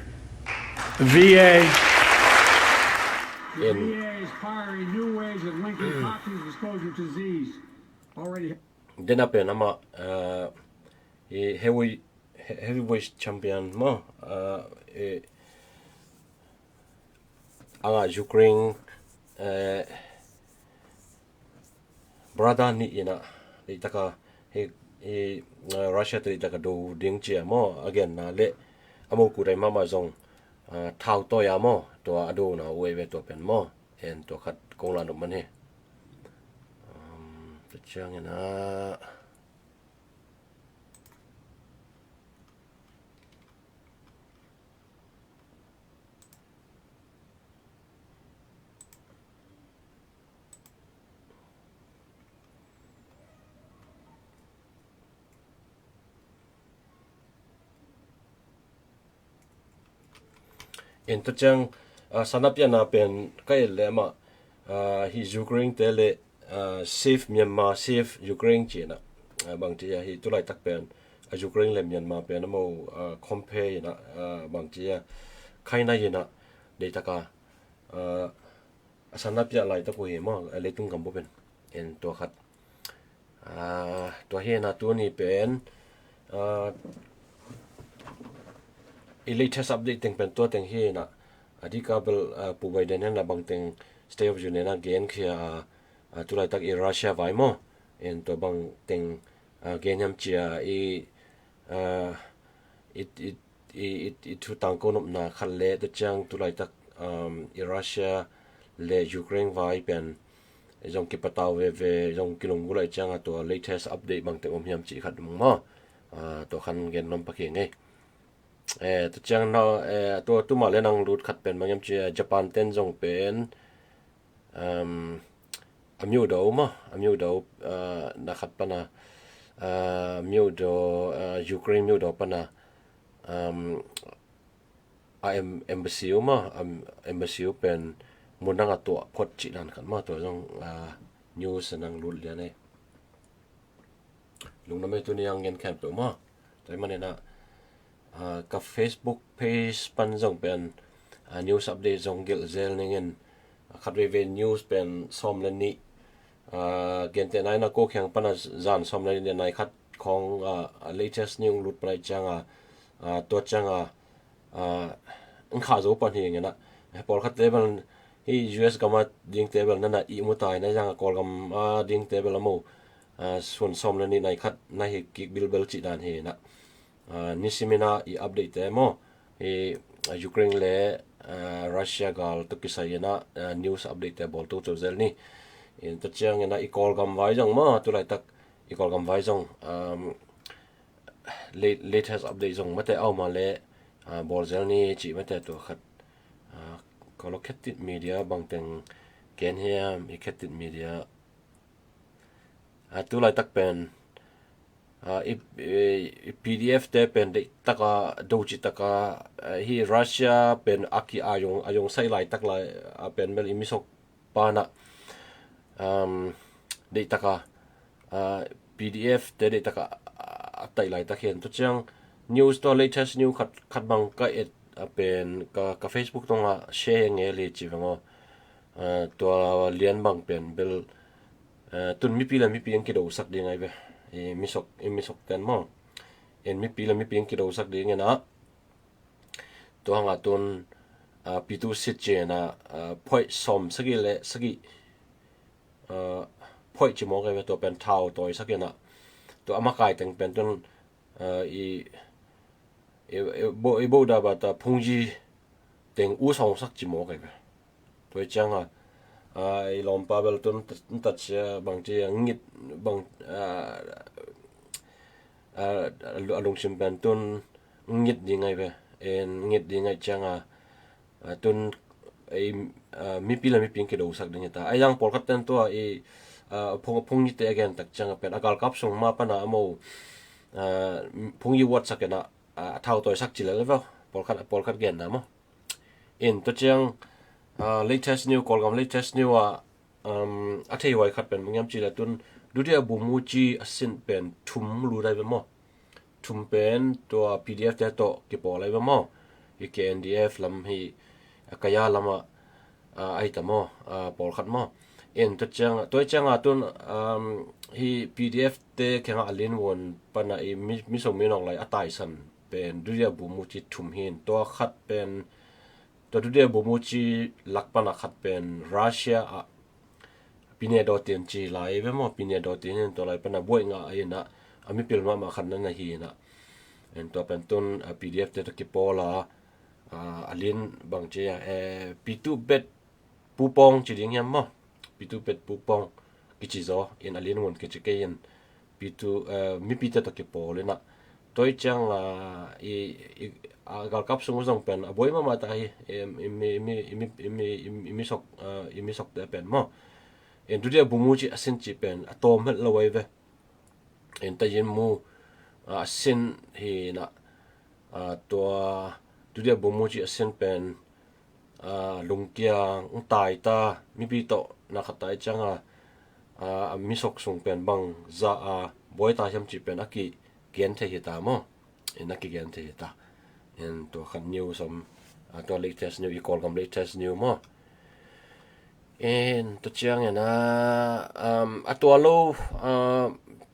The VA is hiring new ways of linking toxins exposure to disease. Already. Then up in ama heavyweight champion mo anga Ukraine brother ni ina itaka he Russia to itaka do ding chia mo again na le amo kurai mama zong thao to ya mo to ado na we to pen mo en to khat kong la no man he the chang na in to chang sanapya na pen kai le ma hi Ukraine te le safe Myanmar safe Ukraine china bang tia hi tulai tak pen Ukraine le Myanmar pen mo compare na bang tia khai na yina de taka sanapya lai ta ko he mo le tung kam bo pen en to khat to he na tu ni pen latest update teng pen to teng he na adikabel pubai den na bang teng state of union again khia ตุลาตักรัสเซียไว้มั้งตัวบางเต็งเกณฑ์ยำเจียทุตังคนอบนาคันเล่ตัวจังตุลาตักรัสเซียเล่ยูเครนไว้เป็นจงเก็บปะตาวเวจงกิลงกุลายจังตัว latest update บางเต็งอมยำจีขัดมั้งตัวคันเกณฑ์น้ำปักเองไงตัวจังเนาะตัวมาเล่นังรูดขัดเป็นบางยำจีญี่ปุ่นเต้นจงเป็นมิวโดมั้งมิวโดนะครับปะนะมิวโดยูเครนมิวโดปะนะembassy มั้งembassy เป็นมุนนังตัวพดจีนันกันมั้งตัวจงnews นังรูดเลยเนี่ยลุงน้ำไม่ตัวนี้ยังเงินแคมป์ตัวมั้งแต่มันเนี่ยนะกับ Facebook page ปันจงเป็นnews update จงเกลเซลเนี่ยเงินคัดเว news เป็นซ้อมเล่นนี้เกณฑ์แต่ไหนนะก็แข่งปนจานซ้อมเล่นในคัดของlatest news หลุดไปจังตัวจังข้าจะปันเองนะพอคัดเทเบิลที่ US ก็มาดิ้งเทเบิลนั่นนะอีมุตายนะจังก็กำดิ้งเทเบิลละมู่ส่วนซ้อมเล่นในคัดในกิกบิลเบลจีดานเฮนะนิสิมินาอีอัปเดตเตมั้งยูเครนเล่รัสเซียกัลตุกิสายนะนิวส์อัปเดตเตบอลตัวเจลนี่ตัวเชียงนะอีกอลกัมไว้จังมั้งตัวไรตักอีกอลกัมไว้จังlatest update จังมาแต่เอามาเล่บอลเจลนี่จีมาแต่ตัวขัดก็ล็อกแคตติดมีเดียบางแต่งแกนเฮียมีแคตติดมีเดียตัวไรตักเป็นPDF เตเป็นเด็กตะกาดูจิตะกาที่รัสเซียเป็นอากิอายงใส่ไหลตักไหลเป็นเมลิมิสกปานะเด็กตะกาPDF เตเด็กตะกาไต่ไหลตะเขียนตัวจัง news ตัว latest news ขัดบังก็เป็นกับ Facebook ตรงแชร์เงี้ยเลยจีบงตัวเลียนบังเป็นเบลตุนมีปียังคิดดูสักดีไงเว้มิสกเต็นมั้งมีปียังคิดดูสักดีไงนะตัวหางตุนปีตูสิเจนะพอยสมสักกี่เละสักกี่พอยจิมองไงเว้ตัวเป็นเท้าตัวสักกี่นะตัวอามาไก่แต่งเป็นตุนโบดาบัตพงจีแต่งอู้สองสักจิมองไงเว้ตัวจังลอมปาเบลตุนตัดเชื่อบางทีงิดบางลงชิมเป็นตุนงิดยังไงเว้งิดยังไงจังตุนมีปียังคิดดูสักเดือนตายังพอคัดเต็มตัวพงยิเตะกันตักจังเป็นอากาศกับส่งมาปนะโมพงยิวัดสักกันเท่าตัวสักจิเลยเว้ยพอคัดเกนนะมั้งตัวจังlatest new กอลกัม latest new อาทิตย์ไว้ขัดเป็นมึงยังจีละตุนดูที่บุมูจีสินเป็นทุ่มรู้ได้ไหมทุ่มเป็นตัว PDF แต่ตัวเก็บอะไรไหมอีก NDF ลำให้กายาลำไอ้ตามปอลขัดตัวจังตุนให้ PDF แต่แค่งอันเล่นวนปนมิส่งมีน้องไรอัตายสันเป็นดูที่บุมูจีทุ่มเห็นตัวขัดเป็นตัวดูเดียบุมูจีลักปนักขัดเป็นรัสเซียปีนี้ดอเตียนจีไลเวมปีนี้ดอเตียนตัวไลเป็นบวยงาไอ้นะมีเปลี่ยนมาขันนั่นนะฮีนะตัวเป็นต้น PDF เตตกิปอลาอลินบางเจียปีตูเป็ดปูปองจีดิ้งยังมั้งปีตูเป็ดปูปองกิจิโซอลินวันกิจเกียนปีตูมีปีเตตกิปอเลยนะตัวจังกาลกับสงฆ์เป็นบ่อยมากแต่มีสกเดเป็นมั้งดูเดียบุมูจิสินจิเป็นตัวมันละไว้เว้แต่ยินมูสินฮีนะตัวดูเดียบุมูจิสินเป็นลุงเกียงตายตามีปีโตนักตายจังมีสกสงเป็นบังจะบ่อยตายจำจิเป็นอักกี้เกียนเทียตามั้งนักเกียนเทียตาตัวขันนิวสมตัว latest new อีกอลกับ latest new มั้งตัวเชียงนะตัวโล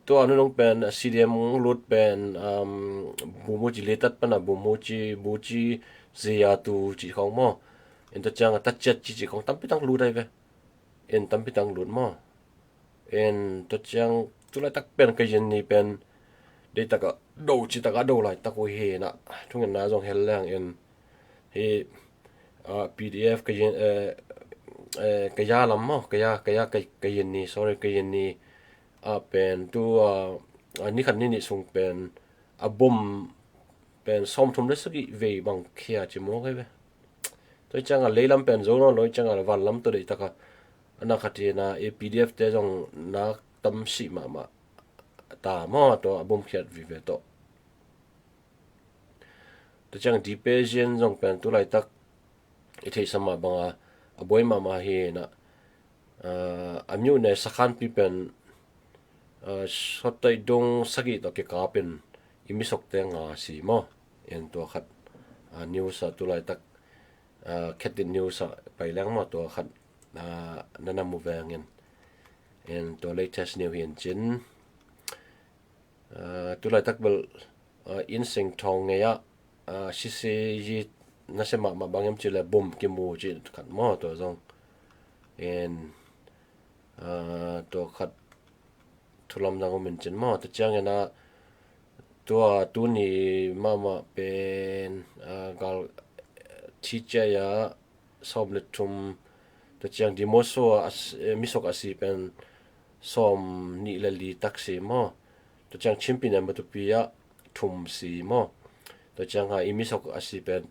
ตัวนู้นเป็น CDM รุดเป็นบูมูจิเลตัดปนะบูมูจิเซียตูจีของมั้งตัวเชียงตัดเจ็ดจีของตั้มไปตั้งรุดได้เว้ตั้มไปตั้งรุดมั้ง en to chang tu lai tak pen ka yin ni pen de ta ka do chi ta ka do lai ta ko he na thung na jong hel lang en he PDF ka yin ka ya lam mo ka yin ni sorry ka yin ni pen tu ni khan ni sung pen bom pen som thum le sagi ve bang khia chi mo kai be to chang leilam pen zo no loi chang van lam to de ta ka ana khati na e PDF te jong na tam si ma ta mo to bom khiat vi ve to chang depression jong pen tu lai tak i thei sama banga boy mama he na amyu ne sakhan pi pen sotai dong sagi to ke ka pen imisok te nga si mo en to khat news tu lai tak khetin news pai lang mo to khat nana mu vangin en to latest new hian chin tu lai tak bel in sing thong nge ya si si yi na se ma bangem chile bom ki mu chi khat mo to zong en to khat thulam na min chin mo to chang na tu ni mama pen gal teacher ya soblet tum to chang di mo so misok asi pen som ni le li taxi mo to chang chimpin am to pia thum si mo to chang ha imisok asi pen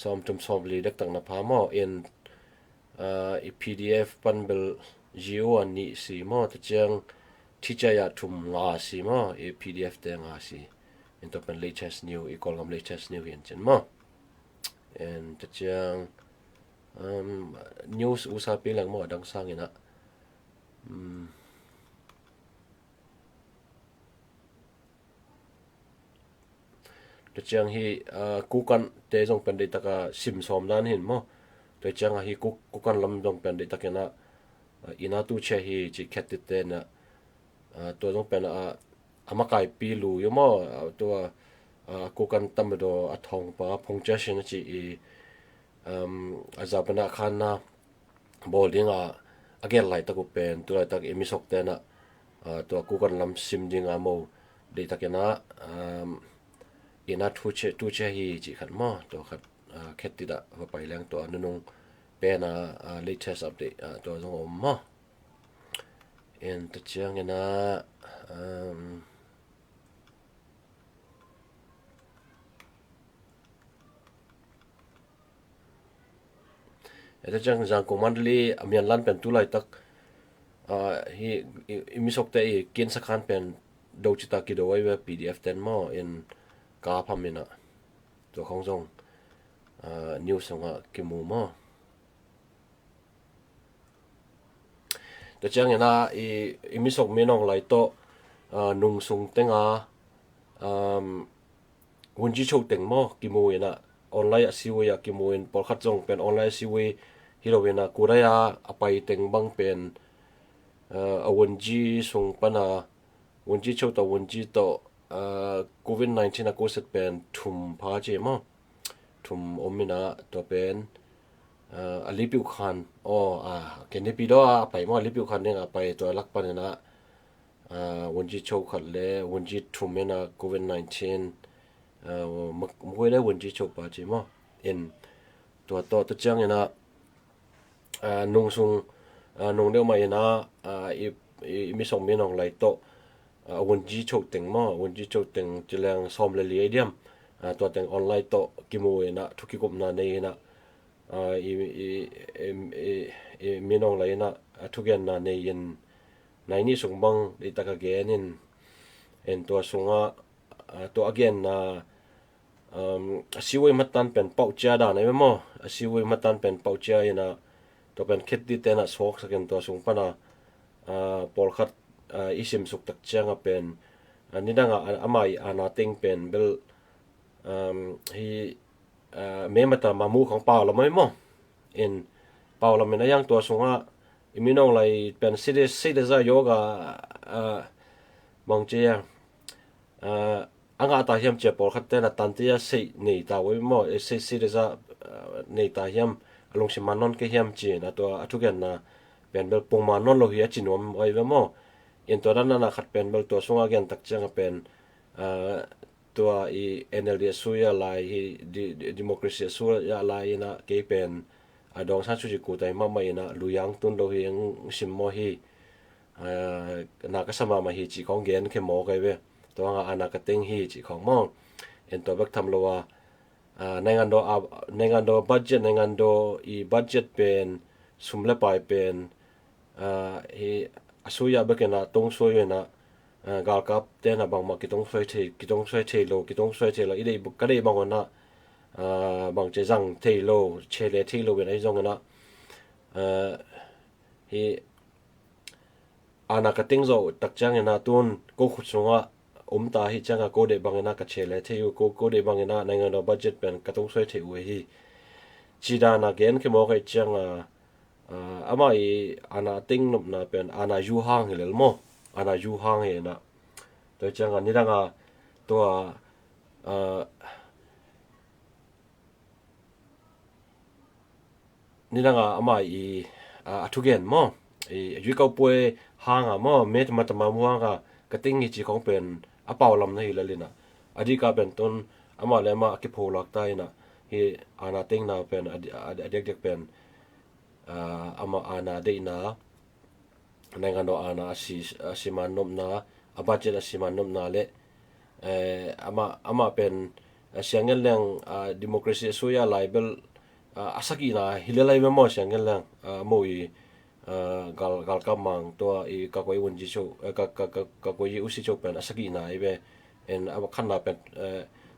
som tum som li dak tak na pha mo in PDF panbel geo an ni si mo to chang teacher ya thum nga si mo PDF te nga si in to pen latest new I call them latest new in chen mo and to chang news usa pi lang mo dang sang ina to chang hi kukan te jong pen de taka sim som nan hin mo to chang hi kukan lam jong pen de takena ina tu che hi chi khet te na to jong pen amakai pi lu yo mo to kukan tam do athong pa punctuation chi azabana khana bolding again lai ta ku pen tu lai tak emisok te na to kukan lam sim ding mo de takena ina tu che hi chi khat mo to khat kheti da va pai lang to anung pe na latest update to jong om mo en to chang ina eta chang jang ko mandli amian lan pen tu lai tak hi imisok te kin sakhan pen do chita ki do wai PDF ten mo in ka phamina to khong jong news nga ki mu mo to chang ina imisok menong lai to nung sung tenga hunji chou teng mo ki mu ina online asiwe ya ki mu in por khat jong pen online asiwe hiroina kuraya apai teng bang pen awonji sung pana wonji chou to wonji to COVID-19 a koset pen thum pha che mo thum omina to pen alipiu khan kene pi do pai mo alipiu khan ne pai to lak panena wonji chou khat le wonji thum mena COVID-19 mwe le wonji chou pa che mo in to chang ina nung sung nung de mai na mi song mi nong lai to wonji chou teng mo wonji chou teng chilang som le li idiam to teng online to kimu ina thuki kop na nei na mi nong lai na thugen na nei in nai ni sung bang de ta ka gen in to sunga to again na siwe matan pen pau cha da nei mo siwe matan pen pau cha ina to pen khet di te na sok saken to sung pana pol khat isim suk tak changa pen nidanga amai ana ting pen bel hi me mata mamu khong pa lo mai mo in pa lo mena yang to sunga iminong lai pen side za yoga mong che ya anga ta hiam che pol khat te na tan tia sei nei ta we mo side za nei ta hiam along si manon ke hiam chi na to atugen na เป็นเบลปงมานนโลหิจินวมไว้เวมออินตัวนั้นนะขัดเป็นเบลตัวสงอาเกนตักจังเป็นตัวอี NLD สุยาลายดิโมคราซีสุยาลายนะเกเป็นดองสันสุจิกูแต่มาไม่นะลุยังตุนโลหิยังชิมโมฮีนักสมามาฮีจีของเกนเข้มโมกันเวตัวงานักเต็งฮีจีของมองอินตัวเบกทำโลว่าในงานโดบัดเจ็ตในงานโดอีบัดเจ็ตเป็นสุมเล็บไปเป็นฮีสุยาเบกนะตรงสุยนะกาลกับเตนะบางมากิตงสวยเทโลอีเดบุกกะเดบางวันนะบางเจจังเทโลเชเลเทโลเป็นไอ้จงนะฮีอานักติงโซตักจังนะตุนก็ขุดสงะตาฮีจังก็เดบางนะกะเชเลเทโยก็เดบางนะในเงินบัดเจ็ตเป็นกะตงสวยเทอุฮีจีดานะเกนเคมอไกจังอามาอีอานาติงนบนะเป็นอานายูฮังเฮเลลโมอานายูฮังเฮนะตัวจังนี่ดังตัวนี่ดังอามาอีทุกเกนโมอียูเขาป่วยฮังโมเมตมาตมามัวกะติงอีจีของเป็นอาเปาลำนะฮิเลลินะอดีกาเป็นต้นอามาเลมากิโพลักไตนะฮีอานาติงนะเป็นเด็กๆเป็นama ana de na nangano ana asimanom na budget asimanom na le ama pen siangel lang democracy suya libel asaki na hilelai mo siangel lang moi gal kamang to I kakoi unji cho kakoi usi cho pen asaki na ibe en ama khanna pen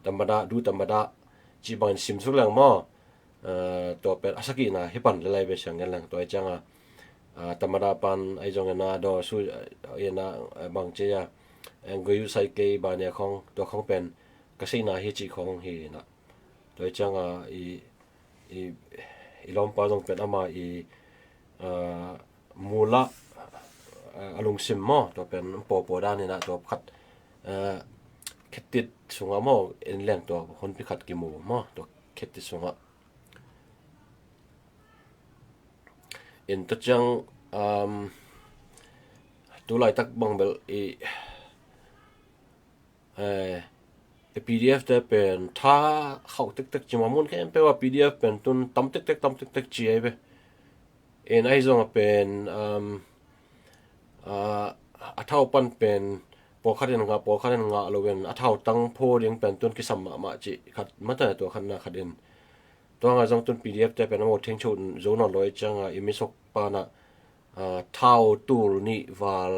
tambada chi bang sim su lang moตัวเป็นอาศัยนะฮิปันเลยไปเชียงกันแหละตัวไอ้จังธรรมดาปันไอ้จงนะดอสู้ยันนะบางเจ้าก็อยู่ใส่เกย์บางเนี่ยของตัวของเป็นกษัตริย์นะฮิจิของฮีนะตัวไอ้จังอีล้อมปาจงเป็นอามามูละอารมณ์ซิมมอตัวเป็นปอด้านนี่นะตัวขัดคิดติดสูงอ่ะมอเอ็นแรงตัวคนพิขัดกิมูมอตัวคิดติดสูงอ่ะอินตัวจังตัวไล่ตักบังเบลPDF แต่เป็นถ้าเขาตึกจิมามุนแค่เป็นว่า PDF เป็นตุนตั้มตึกจีไอเบไอ้จงเป็นอัฐเอาปันเป็นปอคัดยังงาเราเป็นอัฐเอาตั้งโพยังเป็นตุนกิสัมมาจีขัดมาแต่ตัวขันนาขัดเองตัวงาจงตุน PDF แต่เป็นโมเทงชนโซนลอยจังอิมิสกปานะเท่าตูลนี่วาล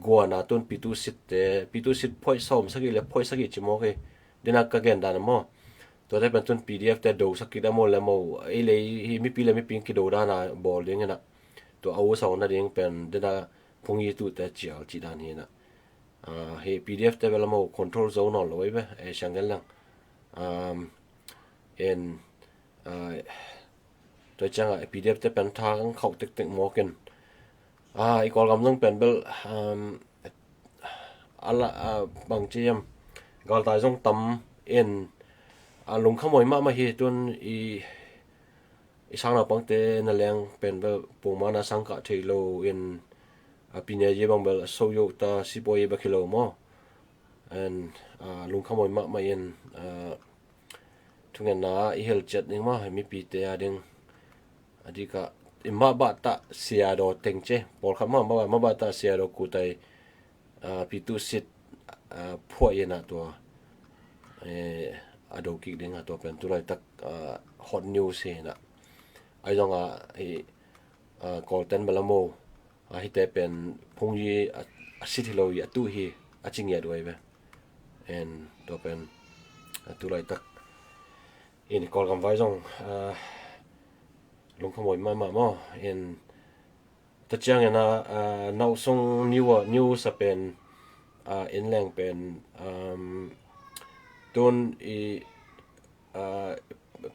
กัวนะตุนปิตุสิทธิ์พ่อยซ้อมสักกี่เล็บพ่อยสักกี่จิโมกเดนักกะเกนดานมอตัวได้เป็นตุน PDF แต่ดูสักกี่ได้โมแล้วโมไอ้เลยไม่ปีเลยไม่ปีกี่ดูด้านะบอลเลี้ยงนะตัวอาวุธสองนั่นเองเป็นเดนักพงยีตุแต่เจียวจีดานี่นะเฮ้ PDF แต่เวลาโม control zone หน่อยไปไอ้ช่างกันลังตัวจังPDF แต่เป็นทางเขาตึกโมกันอีกคนกำลังเป็นเบลบางทีกอลตายจงตำลงขโมยมาเหตุจนช่างเราปังเตนั่นแหละเป็นเบลปูมานาสังกัดเทโลปีนี้ยังบางเบลโซโยตาสิบอยบกิโลมั้งลงขโมยมาเย็นทุกอย่างน่าเฮลจัดนี่มาให้มีปีเตะดึงอดีก็มาบัตรเสียดอเต็งเจพอคำมาบัตรเสียดอกูไตพิตุสิทธิ์พวกยันตัวอดกิกดึงตัวเป็นตัวไรตักฮอตนิวส์นะไอ้จงกอลเทนเบลโมให้แต่เป็นพงยีสิทธิ์เราอยู่ตู้ฮีจริงอย่างด้วยเว้ยตัวเป็นตัวไรตักกอลกำไว้จงลงขโมยมาแต่จังนะนาวส่งนิวส์เป็นแรงเป็นต้น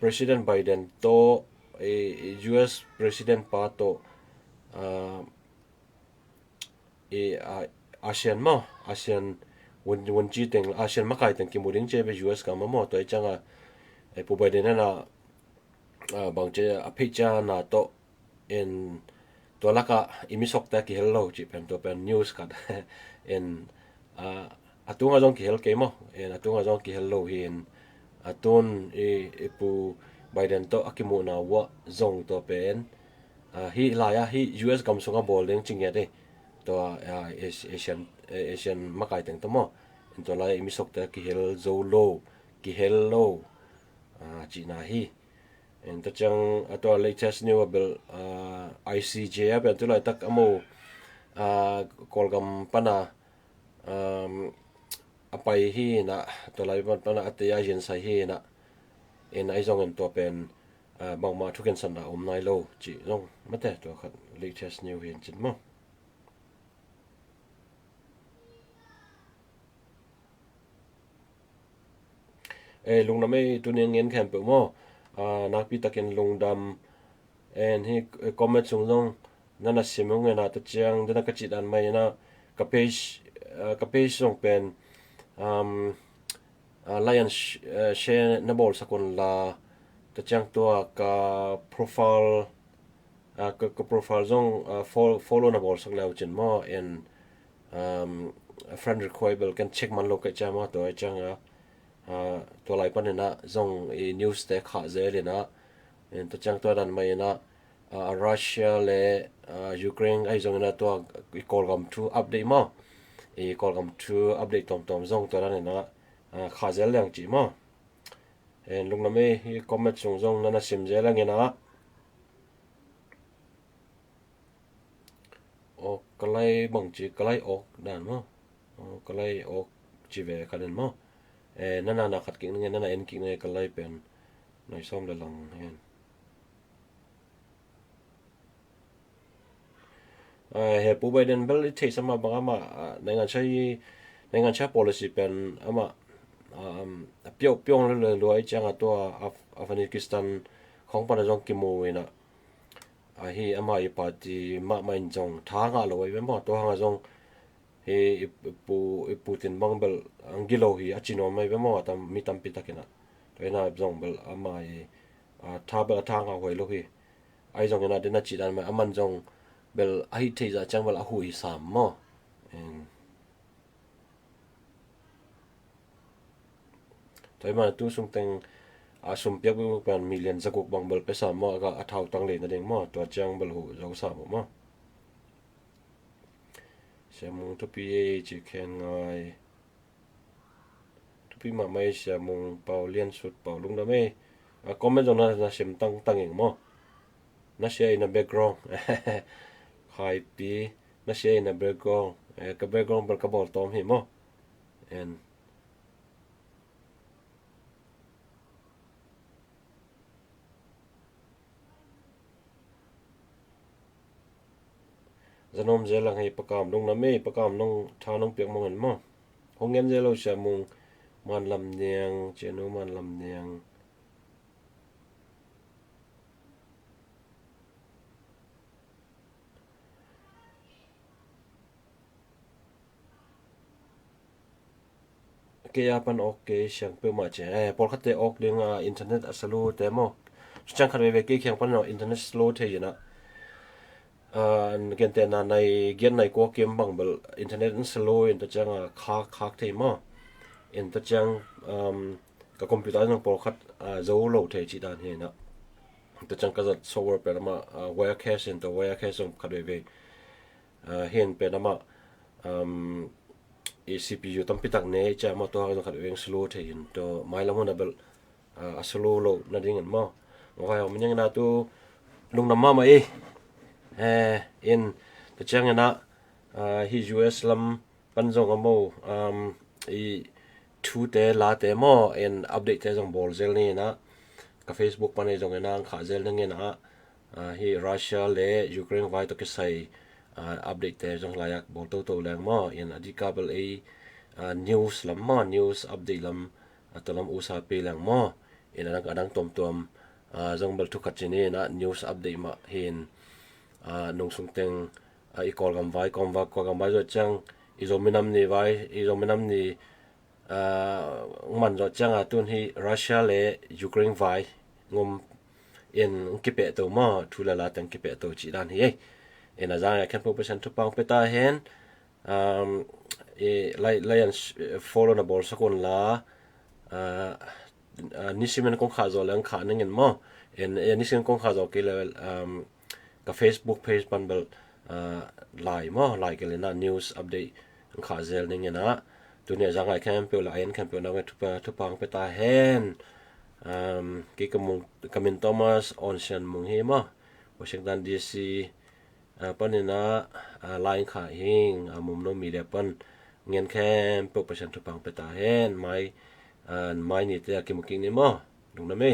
President Biden โตUS President ปาโตอาเซียนวันจีเต็งอาเซียนมาไกลเต็งกิมบุริงเจไป US กันมาตัวจังผู้ Biden นั่นบางเจ้าพิจารณาโต inตัวละก็อิมิสกแต่กิเฮลโลจีเป็นตัวเป็นนิวส์กัน in ตัวงาจงกิเฮลเกมin ตัวงาจงกิเฮลโลหินตัวปูไบเดนตัวอากิมูนาวะจงตัวเป็นฮีลายฮี US กำสงกับบอลเลี้ยงจริงเนี่ยตัวเอเชียนมาไกลถึงตัวin ตัวลายอิมิสกแต่กิเฮลโซโลกิเฮลโลจีน่าฮีin ตัวจังตัว latest new bill ICJ เป็นตัวลายตักอโมกอลกัมปนาไปฮีนะตัวลายปนาอัตยาจินใส่ฮีนะin ไอซองตัวเป็นบางมาทุกคนสันดาอมนายโลจีน้องไม่แต่ตัวขัด latest new เห็นจิตมั้งลุงน้ำไม่ตัวเนียงเงินแคมเปอร์มั้งนักพิทักษ์ลุงดำที่คอมเมนต์ส่งลงนั่นน่ะสิมึงเงินนะตัวเจียงเดินกระจิตอันไม่นะกับเพจส่งเป็นLion share นบอลสักคนละตัวจังตัวกับ profile กับ profile จงfollow นบอลสักแล้วจนมั้ง friend requestable กันเช็คมันโลกจะมาตัวจังตัวไลปันนะจงnews แต่ขาเจเลยนะตัวจังตัวดันไม่นะRussia และ Ukraine ไอ้จงนะตัว call come to update มั้งcall come to update ตอมจงตัวนั้นนะขาเจริญจีมั้งลุงน้ำไม่คอมเมนต์ส่งนั่นน่ะสิมเจริญเงี้ยนะโอ้ก็เลยบังจีก็เลยออกด่านมั้งก็เลยออกจีเวกันนั่นมั้งนั่นน่ะขัดกิ่งเงี้ยนั่นน่ะเอ็นกิ่งเงี้ยก็เลยเป็นในซ่อมเลยหลังเงี้ยเฮปูไบเดนเบลที่สมัยบางมาในงานใช้ policy เป็นมาเปียวเลยรวยจังตัวอัฟกานิสถานของปนจงกิมูนะฮีมาอีปาร์ตี้มาไม่จงทางอะไรไว้เป็นบ่ตัวหางจงฮีปูตินบังเบลอังกิโลฮีอาจิโนไม่เป็นบ่แต่มีตั้มปิดตะกินะตัวน่ะจงเบลมาท้าเบลทางเอาไว้ลูกฮีไอ้จงน่ะเดินจีดันมามันจงเบลไอ้ที่จะจังเบลหุยสามมั้งตัวมันตัวส่งแต่งสมเปียกเป็นมิลเลียนจะกุกบังเบลไปสามมั้งก็เท่าตั้งเลยนั่นเองมั้งตัวจังเบลหูจะสามมั้งเสียมุงทุปีจีแข่งไงทุปีมาไม่เสียมุงเป่าเลียนสุดเป่าลุงดำไม่ก็ไม่จงน่าเสียมตั้งเองมั้งน่าเสียในแบ็กกราวด์ใครปีน่าเสียในแบ็กกราวด์กับแบ็กกราวด์เป็นกระบอกตอมหิมมั้งจะน้อมเจลังให้ประกามลงน้ำไม่ประกามลงทาน้องเปียกมองเห็นมั้งห้องเงินเจเราเสียมุงมันลำเนียงเจนุมันลำเนียงเกียร์ปันออกเกย์เสียงเปิดมาเจ้พอคัดเตะออกเรื่องอินเทอร์เน็ตสโลว์แต่มั้งจังคันเวกเกย์เขียงปันเนาะอินเทอร์เน็ตสโลว์เทียนะเกณฑ์แต่ในเกณฑ์ในกัวเกมบางเบลอินเทอร์เน็ตสโลว์อินเตอร์จังคักเทียมั้งอินเตอร์จังกับคอมพิวเตอร์จังพอคัดโซโล่เทียจีดานเห็นนะอินเตอร์จังก็จะซอฟต์แวร์เป็นมาWirecastอินเตอร์ Wirecast ส่งคัดเวกเห็นเป็นมาCPU ตั้งพิทักษ์เนี่ยจะมาตัวเราคัดเวกสโลว์เทียนตัวไม่ละมันเบลสโลว์โลนั่นเองมั้งว่าอย่างมันยังน่าตัวลุงน้ำมาไหมin the changana he US lam panjong amo thu te la te mo in update te jong bol zel ni na ka Facebook pane jong na kha zel nge na he Russia le Ukraine vai to ke sai update te jong la yak bol to lang mo in adikabel news lam mo news update lam atolam usa pe lang mo in adang tom jong bel thu khat chini na news update ma hin nung sung teng ikol gam vai kom va ko gam vai zo chang izominam ni man zo chang atun hi Russia le Ukraine vai ngom in kipe to mo thula la tang kipe to chi dan hi in azang kan population to pang peta hen lai an follow na bol sakon la nisimen kong khazo lang kha nangin mo in nisimen kong khazo ke level ka Facebook page bundle lai mo lai ke na news update kha zel ningin na tunia zang ai kan pe la en kan pe na to pang peta hen ki kamin Thomas Onsen mung hi ma Washington DC panina line kha hing mum no media pan ngen khem population to pang peta hen mai ni te ki muking ni mo dung na me